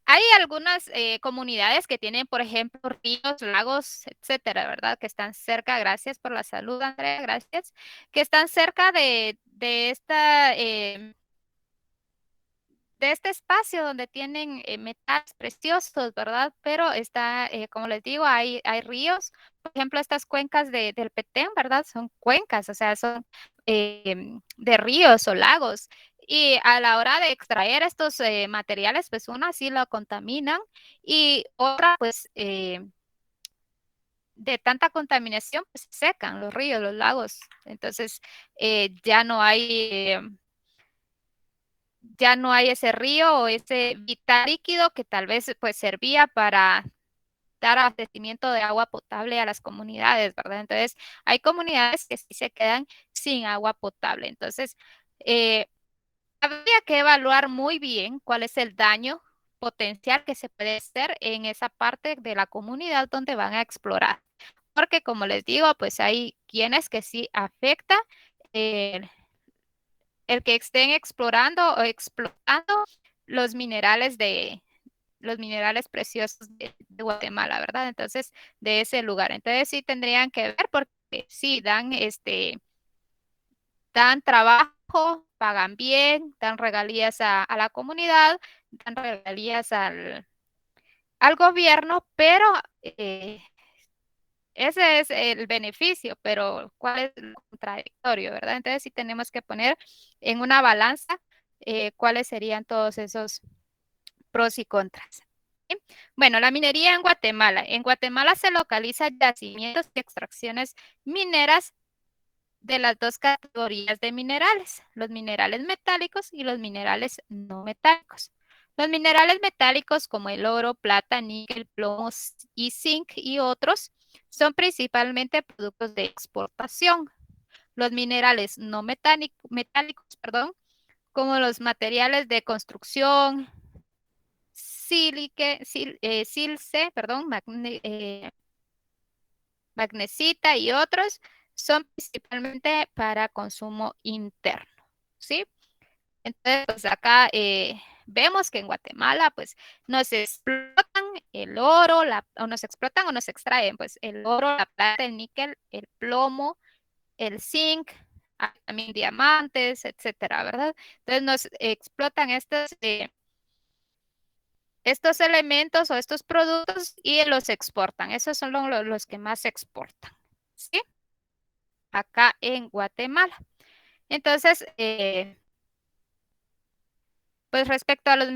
Hay algunas comunidades que tienen, por ejemplo, ríos, lagos, etcétera, ¿verdad? Que están cerca, gracias por la salud, Andrea, gracias, que están cerca de de este espacio donde tienen metales preciosos, ¿verdad? Pero está, como les digo, hay ríos, por ejemplo, estas cuencas del Petén, ¿verdad? Son cuencas, o sea, son de ríos o lagos. Y a la hora de extraer estos materiales, pues una sí lo contaminan y otra, pues de tanta contaminación, pues se secan los ríos, los lagos. Entonces, ya no hay ese río o ese vital líquido que tal vez pues servía para dar abastecimiento de agua potable a las comunidades, ¿verdad? Entonces, hay comunidades que sí se quedan sin agua potable. Entonces, habría que evaluar muy bien cuál es el daño potencial que se puede hacer en esa parte de la comunidad donde van a explorar. Porque como les digo, pues hay quienes que sí afecta eh, el que estén explorando o explotando los minerales los minerales preciosos de Guatemala, ¿verdad? Entonces, de ese lugar. Entonces, sí tendrían que ver porque sí dan dan trabajo, pagan bien, dan regalías a la comunidad, dan regalías al gobierno, pero ese es el beneficio, pero ¿cuál es el contradictorio, verdad? Entonces sí tenemos que poner en una balanza cuáles serían todos esos pros y contras. ¿Sí? Bueno, la minería en Guatemala. En Guatemala se localizan yacimientos y extracciones mineras de las dos categorías de minerales, los minerales metálicos y los minerales no metálicos. Los minerales metálicos como el oro, plata, níquel, plomo y zinc y otros son principalmente productos de exportación. Los minerales no metálicos, perdón, como los materiales de construcción, silce, perdón, magnesita y otros, son principalmente para consumo interno, ¿sí? Entonces, pues acá vemos que en Guatemala, pues nos explotan el oro, o nos explotan o nos extraen, pues el oro, la plata, el níquel, el plomo, el zinc, también diamantes, etcétera, ¿verdad? Entonces nos explotan estos elementos o estos productos y los exportan. Esos son los que más se exportan, ¿sí? Acá en Guatemala. Entonces, pues respecto a los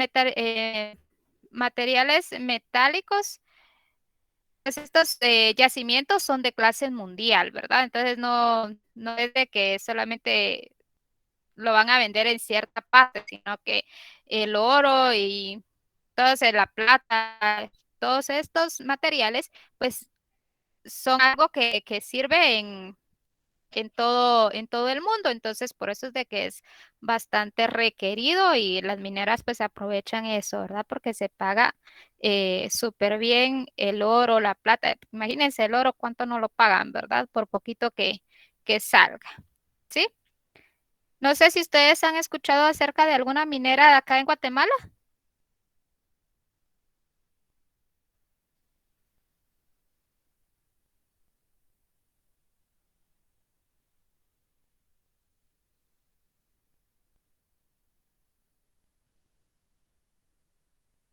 materiales metálicos, pues estos yacimientos son de clase mundial, ¿verdad? Entonces no es de que solamente lo van a vender en cierta parte, sino que el oro y la plata, todos estos materiales, pues son algo que sirve en todo el mundo. Entonces, por eso es de que es bastante requerido y las mineras pues aprovechan eso, ¿verdad? Porque se paga súper bien el oro, la plata. Imagínense el oro, cuánto no lo pagan, ¿verdad? Por poquito que salga, ¿sí? No sé si ustedes han escuchado acerca de alguna minera de acá en Guatemala.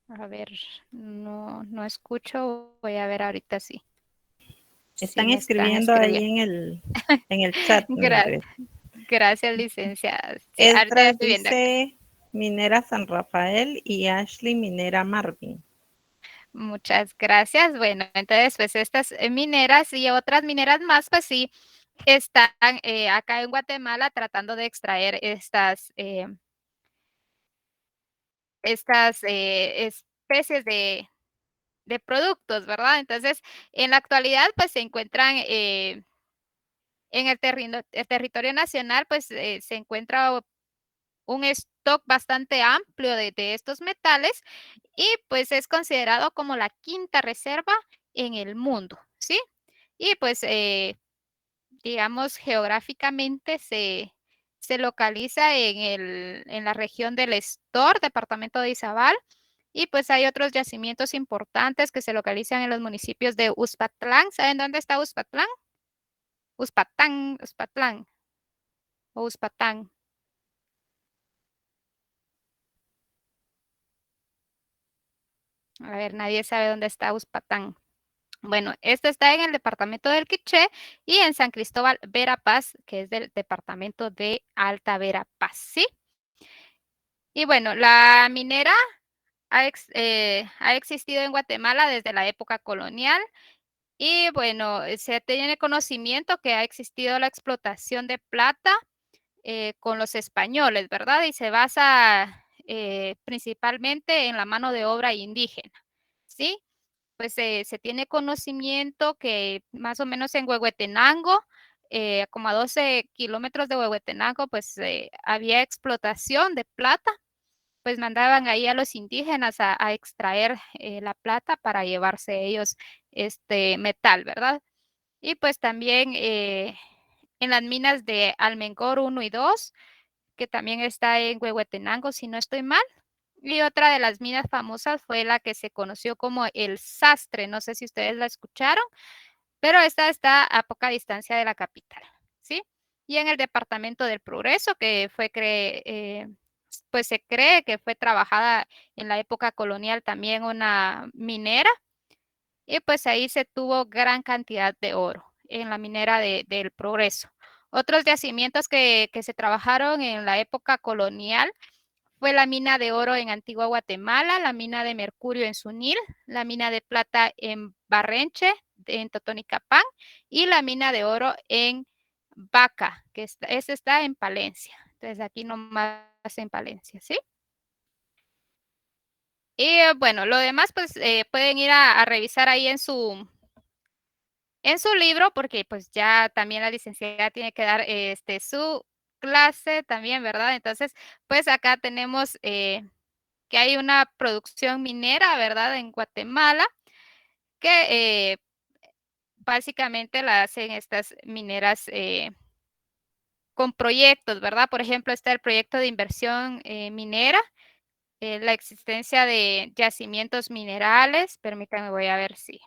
A ver, no escucho. Voy a ver ahorita sí. Sí Están me están escribiendo ahí escribiendo. en el chat, Mildred. Gracias, licenciada. Sí, ahorita ya Esdras estoy viendo acá. dice Minera San Rafael y Ashley Minera Marvin. Muchas gracias. Bueno, entonces, pues estas mineras y otras mineras más, pues sí, están acá en Guatemala tratando de extraer estas especies de productos, ¿verdad? Entonces, en la actualidad, pues se encuentran en el territorio nacional, pues se encuentra un stock bastante amplio de estos metales y pues es considerado como la quinta reserva en el mundo, ¿sí? Y pues, digamos, geográficamente se localiza en la región del Estor, departamento de Izabal, y pues hay otros yacimientos importantes que se localizan en los municipios de Uzpatlán. ¿Saben dónde está Uzpatlán? Uzpatlán o Uzpatán. A ver, nadie sabe dónde está Uspatán. Bueno, esto está en el departamento del Quiché y en San Cristóbal Verapaz, que es del departamento de Alta Verapaz, ¿sí? Y bueno, la minera ha existido en Guatemala desde la época colonial y bueno, se tiene conocimiento que ha existido la explotación de plata con los españoles, ¿verdad? Y se basa principalmente en la mano de obra indígena, ¿sí? Pues se tiene conocimiento que más o menos en Huehuetenango, como a 12 kilómetros de Huehuetenango, pues había explotación de plata, pues mandaban ahí a los indígenas a extraer la plata para llevarse ellos este metal, ¿verdad? Y pues también en las minas de Almengor 1 y 2, que también está en Huehuetenango, si no estoy mal. Y otra de las minas famosas fue la que se conoció como el Sastre. No sé si ustedes la escucharon, pero esta está a poca distancia de la capital, ¿sí? Y en el departamento del Progreso, que pues se cree que fue trabajada en la época colonial también una minera, y pues ahí se tuvo gran cantidad de oro en la minera del Progreso. Otros yacimientos que se trabajaron en la época colonial fue la mina de oro en Antigua Guatemala, la mina de mercurio en Sunil, la mina de plata en Barrenche, en Totonicapán, y la mina de oro en Vaca, que está en Palencia. Entonces aquí nomás en Palencia, ¿sí? Y bueno, lo demás pues pueden ir a revisar ahí en su libro, porque pues ya también la licenciada tiene que dar su clase también, ¿verdad? Entonces, pues acá tenemos que hay una producción minera, ¿verdad? En Guatemala, que básicamente la hacen estas mineras con proyectos, ¿verdad? Por ejemplo, está el proyecto de inversión minera, la existencia de yacimientos minerales. Permítanme, voy a ver si.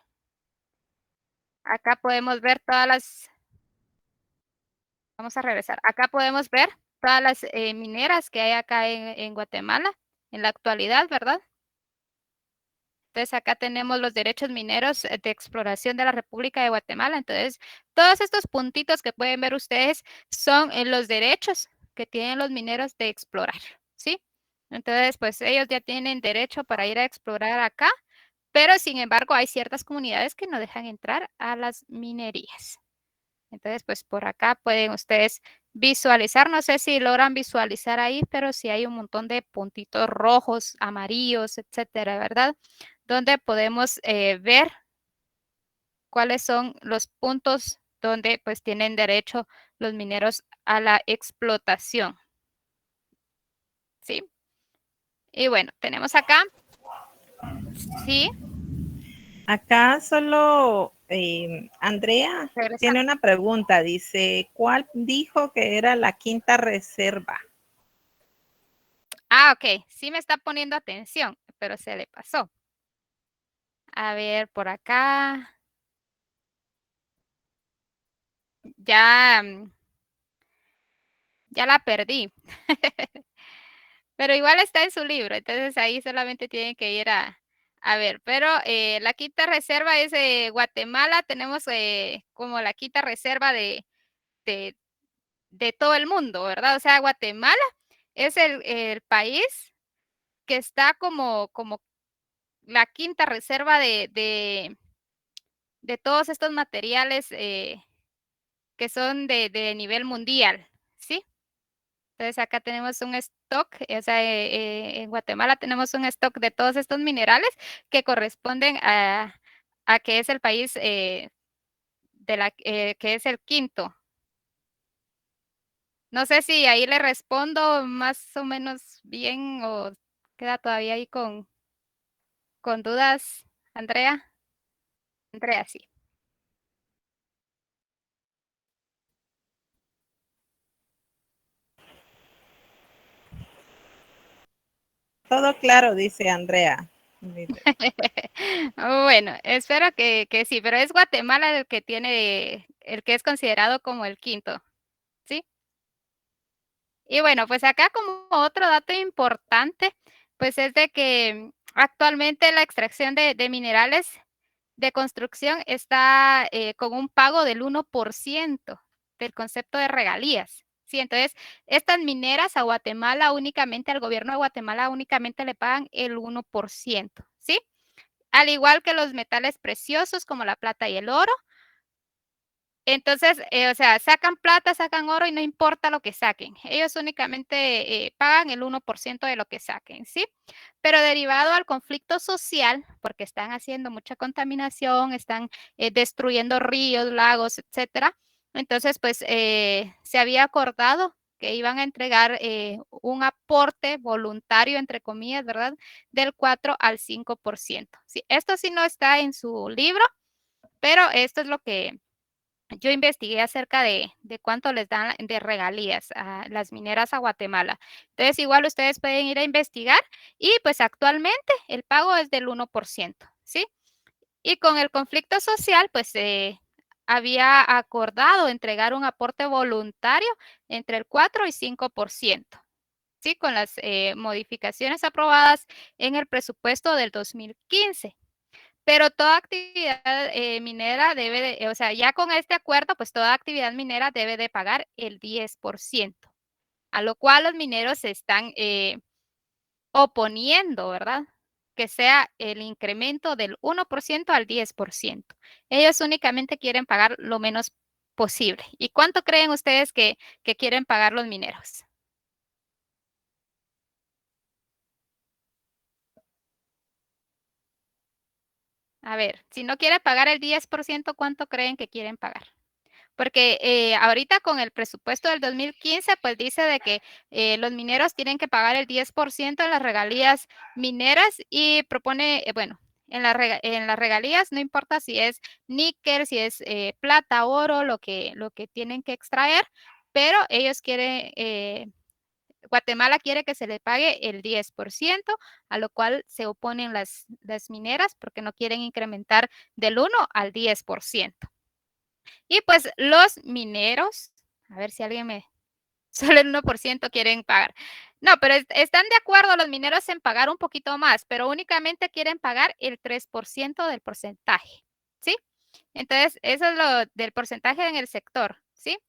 Acá podemos ver todas las. Vamos a regresar. Acá podemos ver todas las mineras que hay acá en Guatemala en la actualidad, ¿verdad? Entonces acá tenemos los derechos mineros de exploración de la República de Guatemala. Entonces, todos estos puntitos que pueden ver ustedes son los derechos que tienen los mineros de explorar, ¿sí? Entonces, pues ellos ya tienen derecho para ir a explorar acá, pero sin embargo hay ciertas comunidades que no dejan entrar a las minerías. Entonces, pues por acá pueden ustedes visualizar, no sé si logran visualizar ahí, pero sí hay un montón de puntitos rojos, amarillos, etcétera, ¿verdad? Donde podemos ver cuáles son los puntos donde pues tienen derecho los mineros a la explotación. ¿Sí? Y bueno, tenemos acá. Sí. Acá solo Andrea Regresa. tiene una pregunta. Dice, ¿cuál dijo que era la quinta reserva? Ah, ok. Sí me está poniendo atención, pero se le pasó. A ver, por acá. Ya la perdí. Pero igual está en su libro, entonces ahí solamente tienen que ir a ver. Pero la quinta reserva es Guatemala, tenemos como la quinta reserva de todo el mundo, ¿verdad? O sea, Guatemala es el país que está como la quinta reserva de todos estos materiales que son de nivel mundial, ¿sí? Entonces acá tenemos un stock, o sea, en Guatemala tenemos un stock de todos estos minerales que corresponden a que es el país que es el quinto. No sé si ahí le respondo más o menos bien o queda todavía ahí con dudas, Andrea. Andrea, sí. Todo claro, dice Andrea. Bueno, espero que sí, pero es Guatemala el que tiene, el que es considerado como el quinto, ¿sí? Y bueno, pues acá como otro dato importante, pues es de que actualmente la extracción de minerales de construcción está con un pago del 1% del concepto de regalías. Sí, entonces estas mineras a Guatemala únicamente, al gobierno de Guatemala únicamente le pagan el 1%, ¿sí? Al igual que los metales preciosos como la plata y el oro. Entonces, o sea, sacan plata, sacan oro y no importa lo que saquen. Ellos únicamente pagan el 1% de lo que saquen, ¿sí? Pero derivado al conflicto social, porque están haciendo mucha contaminación, están destruyendo ríos, lagos, etcétera. Entonces, pues se había acordado que iban a entregar un aporte voluntario, entre comillas, ¿verdad? Del 4 al 5%. Sí, esto sí no está en su libro, pero esto es lo que yo investigué acerca de cuánto les dan de regalías a las mineras a Guatemala. Entonces, igual ustedes pueden ir a investigar y pues actualmente el pago es del 1%, ¿sí? Y con el conflicto social, pues había acordado entregar un aporte voluntario entre el 4 y 5%. ¿sí? Con las modificaciones aprobadas en el presupuesto del 2015. Pero toda actividad minera debe de, o sea, ya con este acuerdo, pues toda actividad minera debe de pagar el 10%, a lo cual los mineros se están oponiendo, ¿verdad? Que sea el incremento del 1% al 10%. Ellos únicamente quieren pagar lo menos posible. ¿Y cuánto creen ustedes que quieren pagar los mineros? A ver, si no quiere pagar el 10%, ¿cuánto creen que quieren pagar? Porque ahorita con el presupuesto del 2015, pues dice de que los mineros tienen que pagar el 10% en las regalías mineras y propone, bueno, en las regalías, no importa si es níquel, si es plata, oro, lo que tienen que extraer, pero ellos quieren, Guatemala quiere que se le pague el 10%, a lo cual se oponen las mineras porque no quieren incrementar del 1 al 10%. Y pues los mineros, a ver si alguien me, solo el 1% quieren pagar. No, pero están de acuerdo los mineros en pagar un poquito más, pero únicamente quieren pagar el 3% del porcentaje, ¿sí? Entonces, eso es lo del porcentaje en el sector, ¿sí?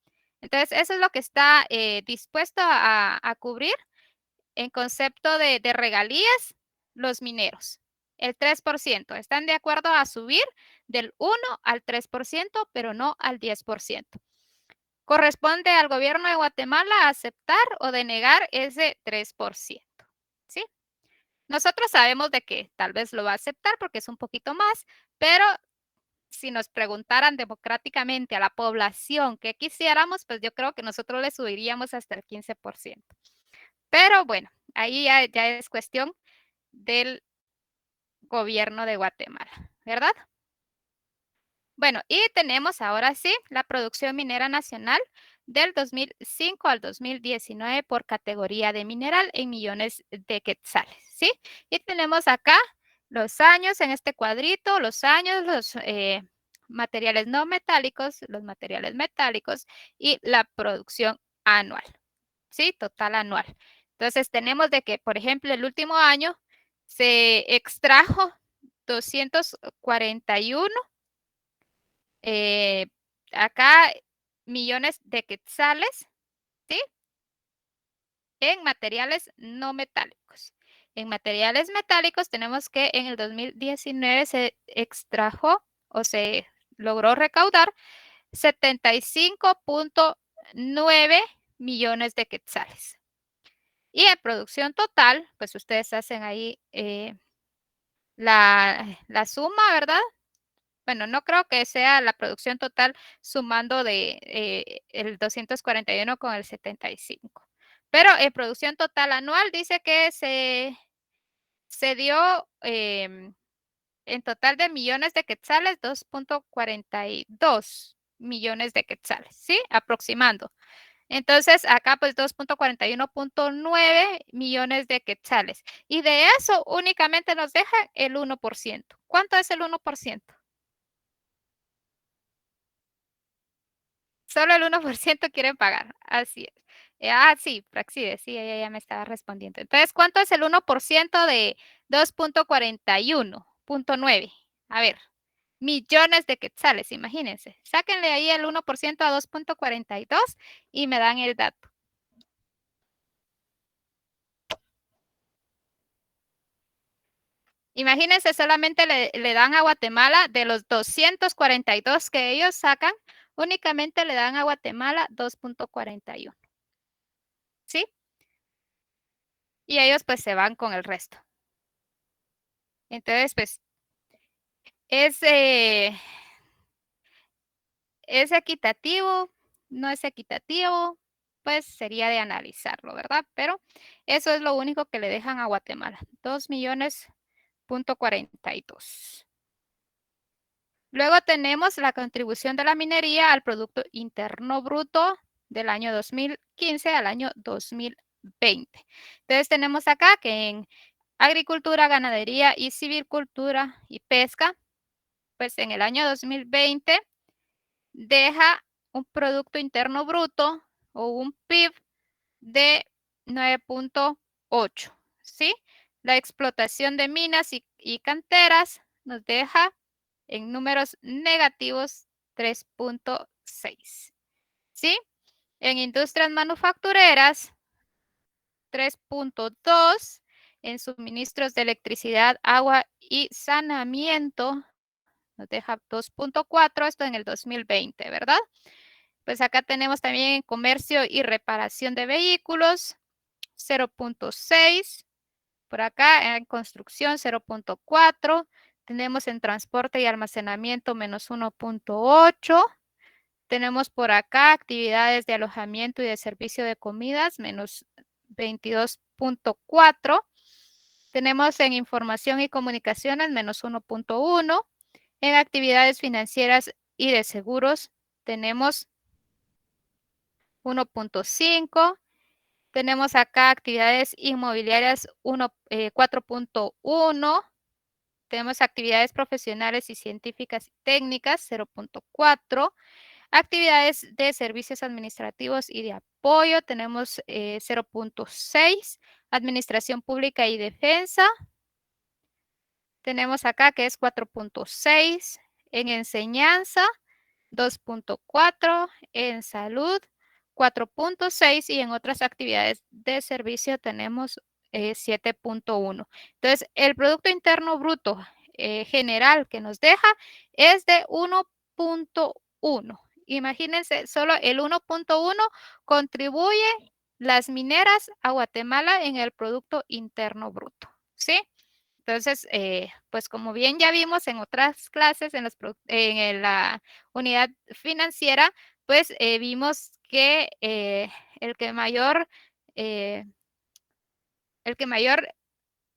Entonces, eso es lo que está dispuesto a cubrir en concepto de regalías los mineros. El 3%. Están de acuerdo a subir del 1 al 3%, pero no al 10%. Corresponde al gobierno de Guatemala aceptar o denegar ese 3%. ¿Sí? Nosotros sabemos de que tal vez lo va a aceptar porque es un poquito más, pero si nos preguntaran democráticamente a la población qué quisiéramos, pues yo creo que nosotros le subiríamos hasta el 15%. Pero bueno, ahí ya es cuestión del gobierno de Guatemala, ¿verdad? Bueno, y tenemos ahora sí la producción minera nacional del 2005 al 2019 por categoría de mineral en millones de quetzales, ¿sí? Y tenemos acá los años en este cuadrito, los años, los materiales no metálicos, los materiales metálicos y la producción anual, ¿sí? Total anual. Entonces tenemos de que, por ejemplo, el último año se extrajo 241 acá millones de quetzales, ¿sí? En materiales no metálicos. En materiales metálicos tenemos que en el 2019 se extrajo o se logró recaudar 75.9 millones de quetzales. Y en producción total, pues ustedes hacen ahí la suma, ¿verdad? Bueno, no creo que sea la producción total sumando de el 241 con el 75. Pero en producción total anual dice que se dio en total de millones de quetzales, 2.42 millones de quetzales, ¿sí? Aproximando. Entonces, acá pues 2.41.9 millones de quetzales. Y de eso únicamente nos deja el 1%. ¿Cuánto es el 1%? Solo el 1% quieren pagar. Así es. Sí, Praxide, sí, ella ya me estaba respondiendo. Entonces, ¿cuánto es el 1% de 2.41.9? A ver, millones de quetzales, imagínense. Sáquenle ahí el 1% a 2.42 y me dan el dato. Imagínense, solamente le dan a Guatemala de los 242 que ellos sacan, únicamente le dan a Guatemala 2.41. ¿Sí? Y ellos pues se van con el resto. Entonces, pues, ¿es equitativo? ¿No es equitativo? Pues sería de analizarlo, ¿verdad? Pero eso es lo único que le dejan a Guatemala, 2.42 millones. Luego tenemos la contribución de la minería al Producto Interno Bruto del año 2015 al año 2020. Entonces tenemos acá que en agricultura, ganadería y silvicultura y pesca, pues en el año 2020 deja un Producto Interno Bruto o un PIB de 9.8, ¿sí? La explotación de minas y canteras nos deja en números negativos 3.6, ¿sí? En industrias manufactureras, 3.2, en suministros de electricidad, agua y saneamiento, nos deja 2.4, esto en el 2020, ¿verdad? Pues acá tenemos también comercio y reparación de vehículos, 0.6. Por acá en construcción, 0.4. Tenemos en transporte y almacenamiento, menos 1.8. Tenemos por acá actividades de alojamiento y de servicio de comidas, menos 22.4. Tenemos en información y comunicaciones, menos 1.1. En actividades financieras y de seguros, tenemos 1.5. Tenemos acá actividades inmobiliarias 4.1. Tenemos actividades profesionales y científicas y técnicas 0.4. Actividades de servicios administrativos y de apoyo tenemos 0.6. Administración pública y defensa. Tenemos acá que es 4.6. En enseñanza 2.4. En salud 4.6 y en otras actividades de servicio tenemos 7.1. Entonces, el Producto Interno Bruto general que nos deja es de 1.1. Imagínense, solo el 1.1 contribuye las mineras a Guatemala en el Producto Interno Bruto, ¿sí? Entonces, pues como bien ya vimos en otras clases, en la unidad financiera, pues vimos que el que mayor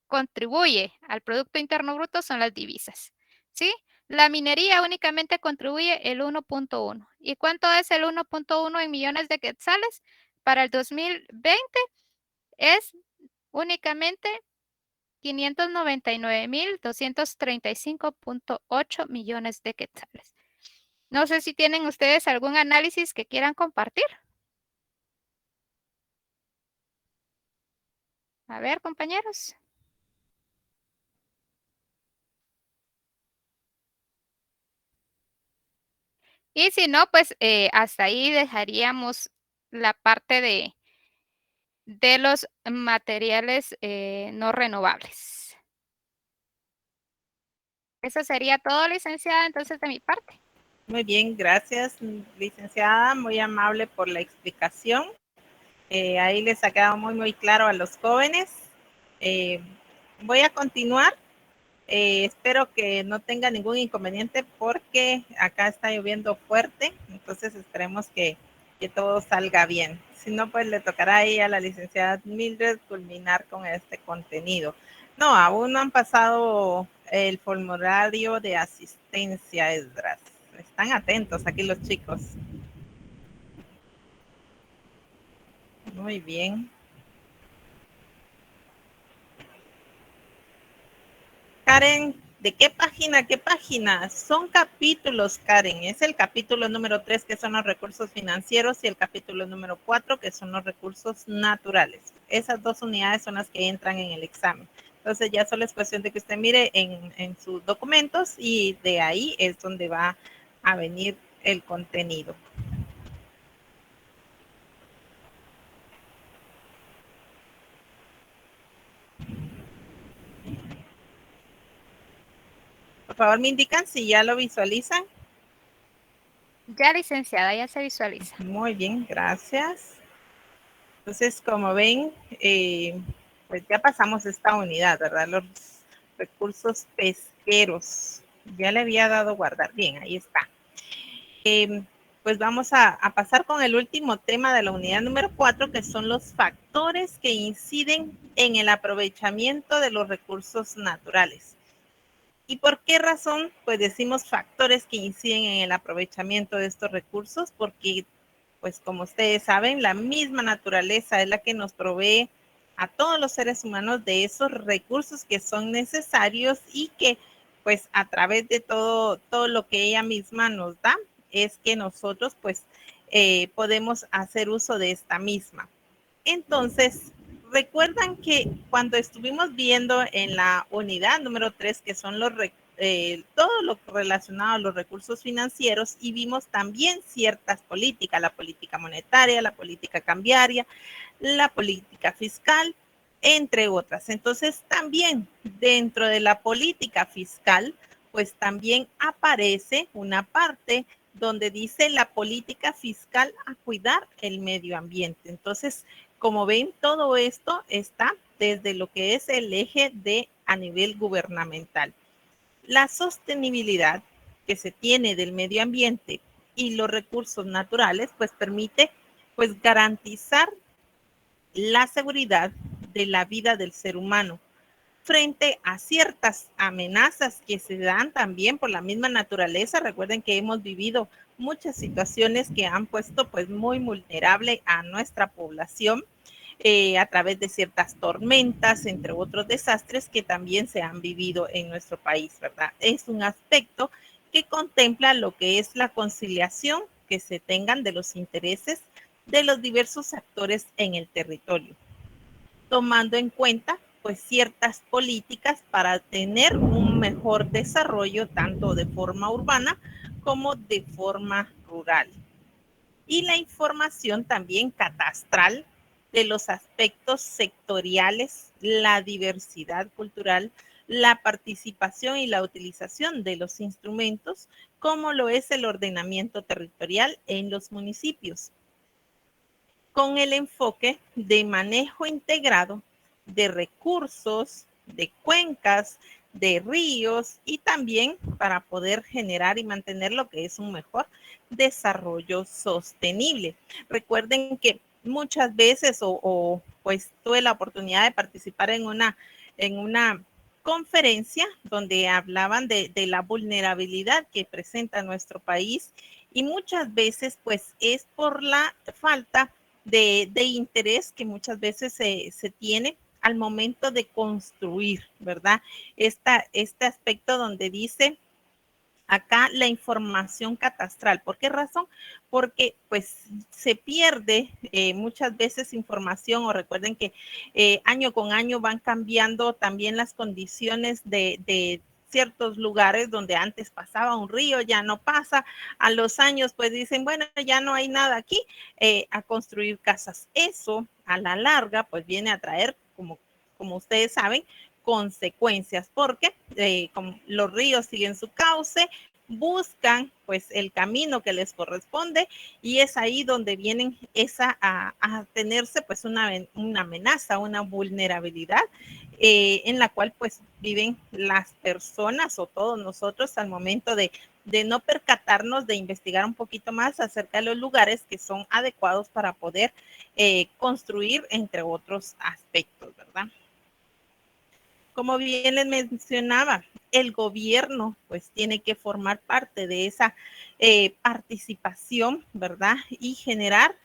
contribuye al Producto Interno Bruto son las divisas, ¿sí? La minería únicamente contribuye el 1.1. ¿Y cuánto es el 1.1 en millones de quetzales? Para el 2020 es únicamente 599,235.8 millones de quetzales. No sé si tienen ustedes algún análisis que quieran compartir. A ver, compañeros. Y si no, pues hasta ahí dejaríamos la parte de los materiales no renovables. Eso sería todo, licenciada, entonces de mi parte. Muy bien, gracias, licenciada, muy amable por la explicación. Ahí les ha quedado muy claro a los jóvenes. Voy a continuar. Espero que no tenga ningún inconveniente porque acá está lloviendo fuerte, entonces esperemos que todo salga bien. Si no, pues le tocará ahí a la licenciada Mildred culminar con este contenido. No, aún no han pasado el formulario de asistencia, Esdras. Están atentos aquí los chicos. Muy bien. Karen, ¿de qué página? ¿Qué página? Son capítulos, Karen. Es el capítulo número 3, que son los recursos financieros, y el capítulo número 4, que son los recursos naturales. Esas dos unidades son las que entran en el examen. Entonces ya solo es cuestión de que usted mire en sus documentos y de ahí es donde va a venir el contenido. Por favor, me indican si ya lo visualizan. Ya, licenciada, ya se visualiza. Muy bien, gracias. Entonces, como ven, pues ya pasamos esta unidad, ¿verdad? Los recursos pesqueros. Ya le había dado guardar. Bien, ahí está. Pues vamos a pasar con el último tema de la unidad número 4, que son los factores que inciden en el aprovechamiento de los recursos naturales. ¿Y por qué razón? Pues decimos factores que inciden en el aprovechamiento de estos recursos, porque pues como ustedes saben, la misma naturaleza es la que nos provee a todos los seres humanos de esos recursos que son necesarios y que pues a través de todo lo que ella misma nos da, es que nosotros pues podemos hacer uso de esta misma. Entonces, Recuerdan que cuando estuvimos viendo en la unidad número 3, que son todo lo relacionado a los recursos financieros, y vimos también ciertas políticas, la política monetaria, la política cambiaria, la política fiscal, entre otras. Entonces, también dentro de la política fiscal, pues también aparece una parte donde dice la política fiscal a cuidar el medio ambiente. Entonces, como ven, todo esto está desde lo que es el eje de a nivel gubernamental. La sostenibilidad que se tiene del medio ambiente y los recursos naturales, pues permite pues garantizar la seguridad de la vida del ser humano frente a ciertas amenazas que se dan también por la misma naturaleza. Recuerden que hemos vivido muchas situaciones que han puesto pues muy vulnerable a nuestra población a través de ciertas tormentas, entre otros desastres que también se han vivido en nuestro país, ¿verdad? Es un aspecto que contempla lo que es la conciliación que se tengan de los intereses de los diversos actores en el territorio, tomando en cuenta pues ciertas políticas para tener un mejor desarrollo tanto de forma urbana como de forma rural. Y la información también catastral de los aspectos sectoriales, la diversidad cultural, la participación y la utilización de los instrumentos, como lo es el ordenamiento territorial en los municipios, con el enfoque de manejo integrado de recursos, de cuencas, de ríos y también para poder generar y mantener lo que es un mejor desarrollo sostenible. Recuerden que muchas veces pues tuve la oportunidad de participar en una conferencia donde hablaban de la vulnerabilidad que presenta nuestro país, y muchas veces pues es por la falta de interés que muchas veces se tiene al momento de construir, ¿verdad? Este aspecto donde dice acá la información catastral. ¿Por qué razón? Porque pues se pierde muchas veces información, o recuerden que año con año van cambiando también las condiciones de ciertos lugares donde antes pasaba un río, ya no pasa. A los años pues dicen, bueno, ya no hay nada aquí, a construir casas. Eso a la larga pues viene a traer, como ustedes saben, consecuencias, porque como los ríos siguen su cauce, buscan pues el camino que les corresponde, y es ahí donde vienen a tenerse pues una amenaza, una vulnerabilidad en la cual pues viven las personas o todos nosotros al momento de no percatarnos, de investigar un poquito más acerca de los lugares que son adecuados para poder construir, entre otros aspectos, ¿verdad? Como bien les mencionaba, el gobierno pues tiene que formar parte de esa participación, ¿verdad? Y generar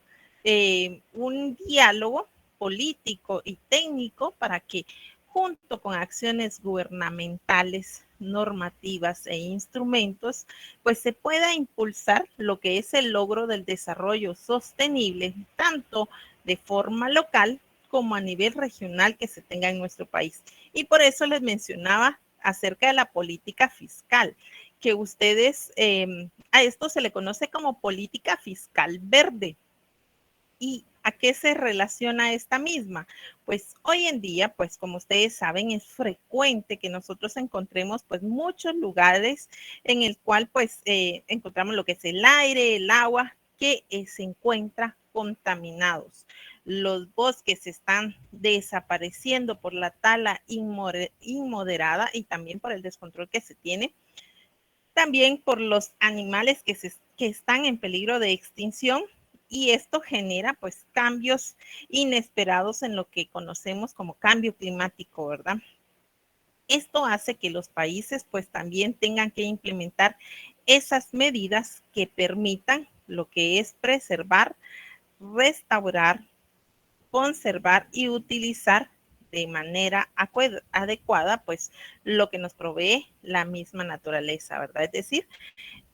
un diálogo político y técnico para que junto con acciones gubernamentales, normativas e instrumentos, pues se pueda impulsar lo que es el logro del desarrollo sostenible, tanto de forma local como a nivel regional que se tenga en nuestro país. Y por eso les mencionaba acerca de la política fiscal, que ustedes, a esto se le conoce como política fiscal verde. ¿Y a qué se relaciona esta misma? Pues hoy en día, pues como ustedes saben, es frecuente que nosotros encontremos pues muchos lugares en el cual pues encontramos lo que es el aire, el agua, que se encuentra contaminados. Los bosques están desapareciendo por la tala inmoderada y también por el descontrol que se tiene. También por los animales que están en peligro de extinción, y esto genera pues cambios inesperados en lo que conocemos como cambio climático, ¿verdad? Esto hace que los países pues también tengan que implementar esas medidas que permitan lo que es preservar, restaurar, conservar y utilizar de manera adecuada pues lo que nos provee la misma naturaleza, ¿verdad? Es decir,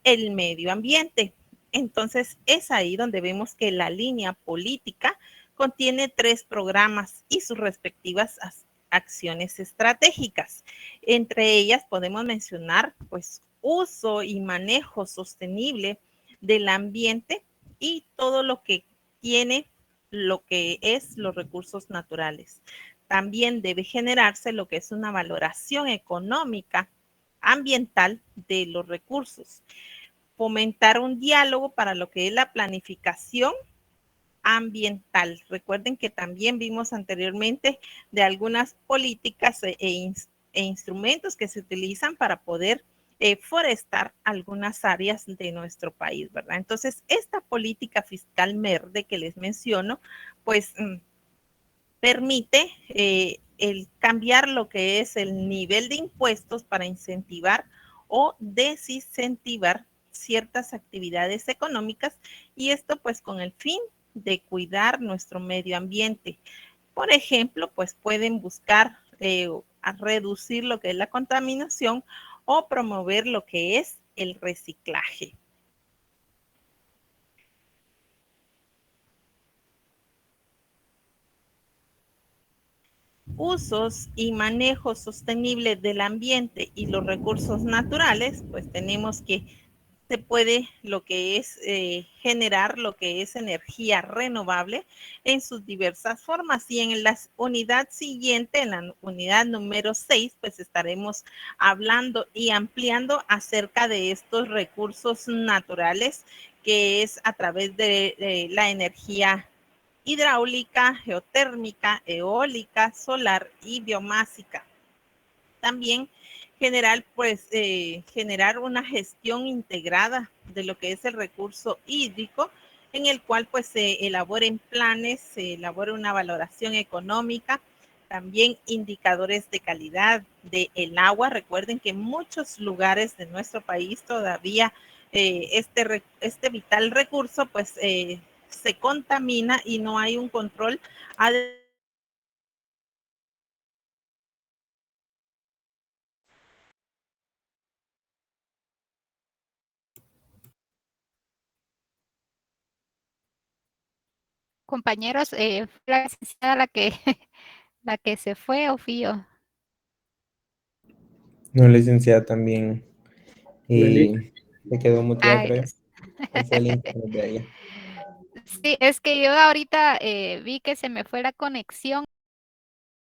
el medio ambiente. Entonces es ahí donde vemos que la línea política contiene 3 programas y sus respectivas acciones estratégicas. Entre ellas podemos mencionar pues uso y manejo sostenible del ambiente y todo lo que tiene lo que es los recursos naturales. También debe generarse lo que es una valoración económica ambiental de los recursos. Fomentar un diálogo para lo que es la planificación ambiental. Recuerden que también vimos anteriormente de algunas políticas e instrumentos que se utilizan para poder forestar algunas áreas de nuestro país, ¿verdad? Entonces, esta política fiscal verde que les menciono, pues permite el cambiar lo que es el nivel de impuestos para incentivar o desincentivar ciertas actividades económicas, y esto pues con el fin de cuidar nuestro medio ambiente. Por ejemplo, pues pueden buscar a reducir lo que es la contaminación o promover lo que es el reciclaje. Usos y manejo sostenible del ambiente y los recursos naturales, pues tenemos que se puede lo que es generar lo que es energía renovable en sus diversas formas. Y en la unidad siguiente, en la unidad número 6, pues estaremos hablando y ampliando acerca de estos recursos naturales, que es a través de la energía hidráulica, geotérmica, eólica, solar y biomásica. También generar una gestión integrada de lo que es el recurso hídrico, en el cual pues se elaboren planes, se elabore una valoración económica, también indicadores de calidad del agua. Recuerden que en muchos lugares de nuestro país todavía este vital recurso pues se contamina y no hay un control adecuado. Compañeros, ¿fue la licenciada la que, la que se fue o fui yo? No, licenciada, también. Y se quedó muteada, Ay, creo. O fue el internet de ella. sí, es que yo ahorita vi que se me fue la conexión.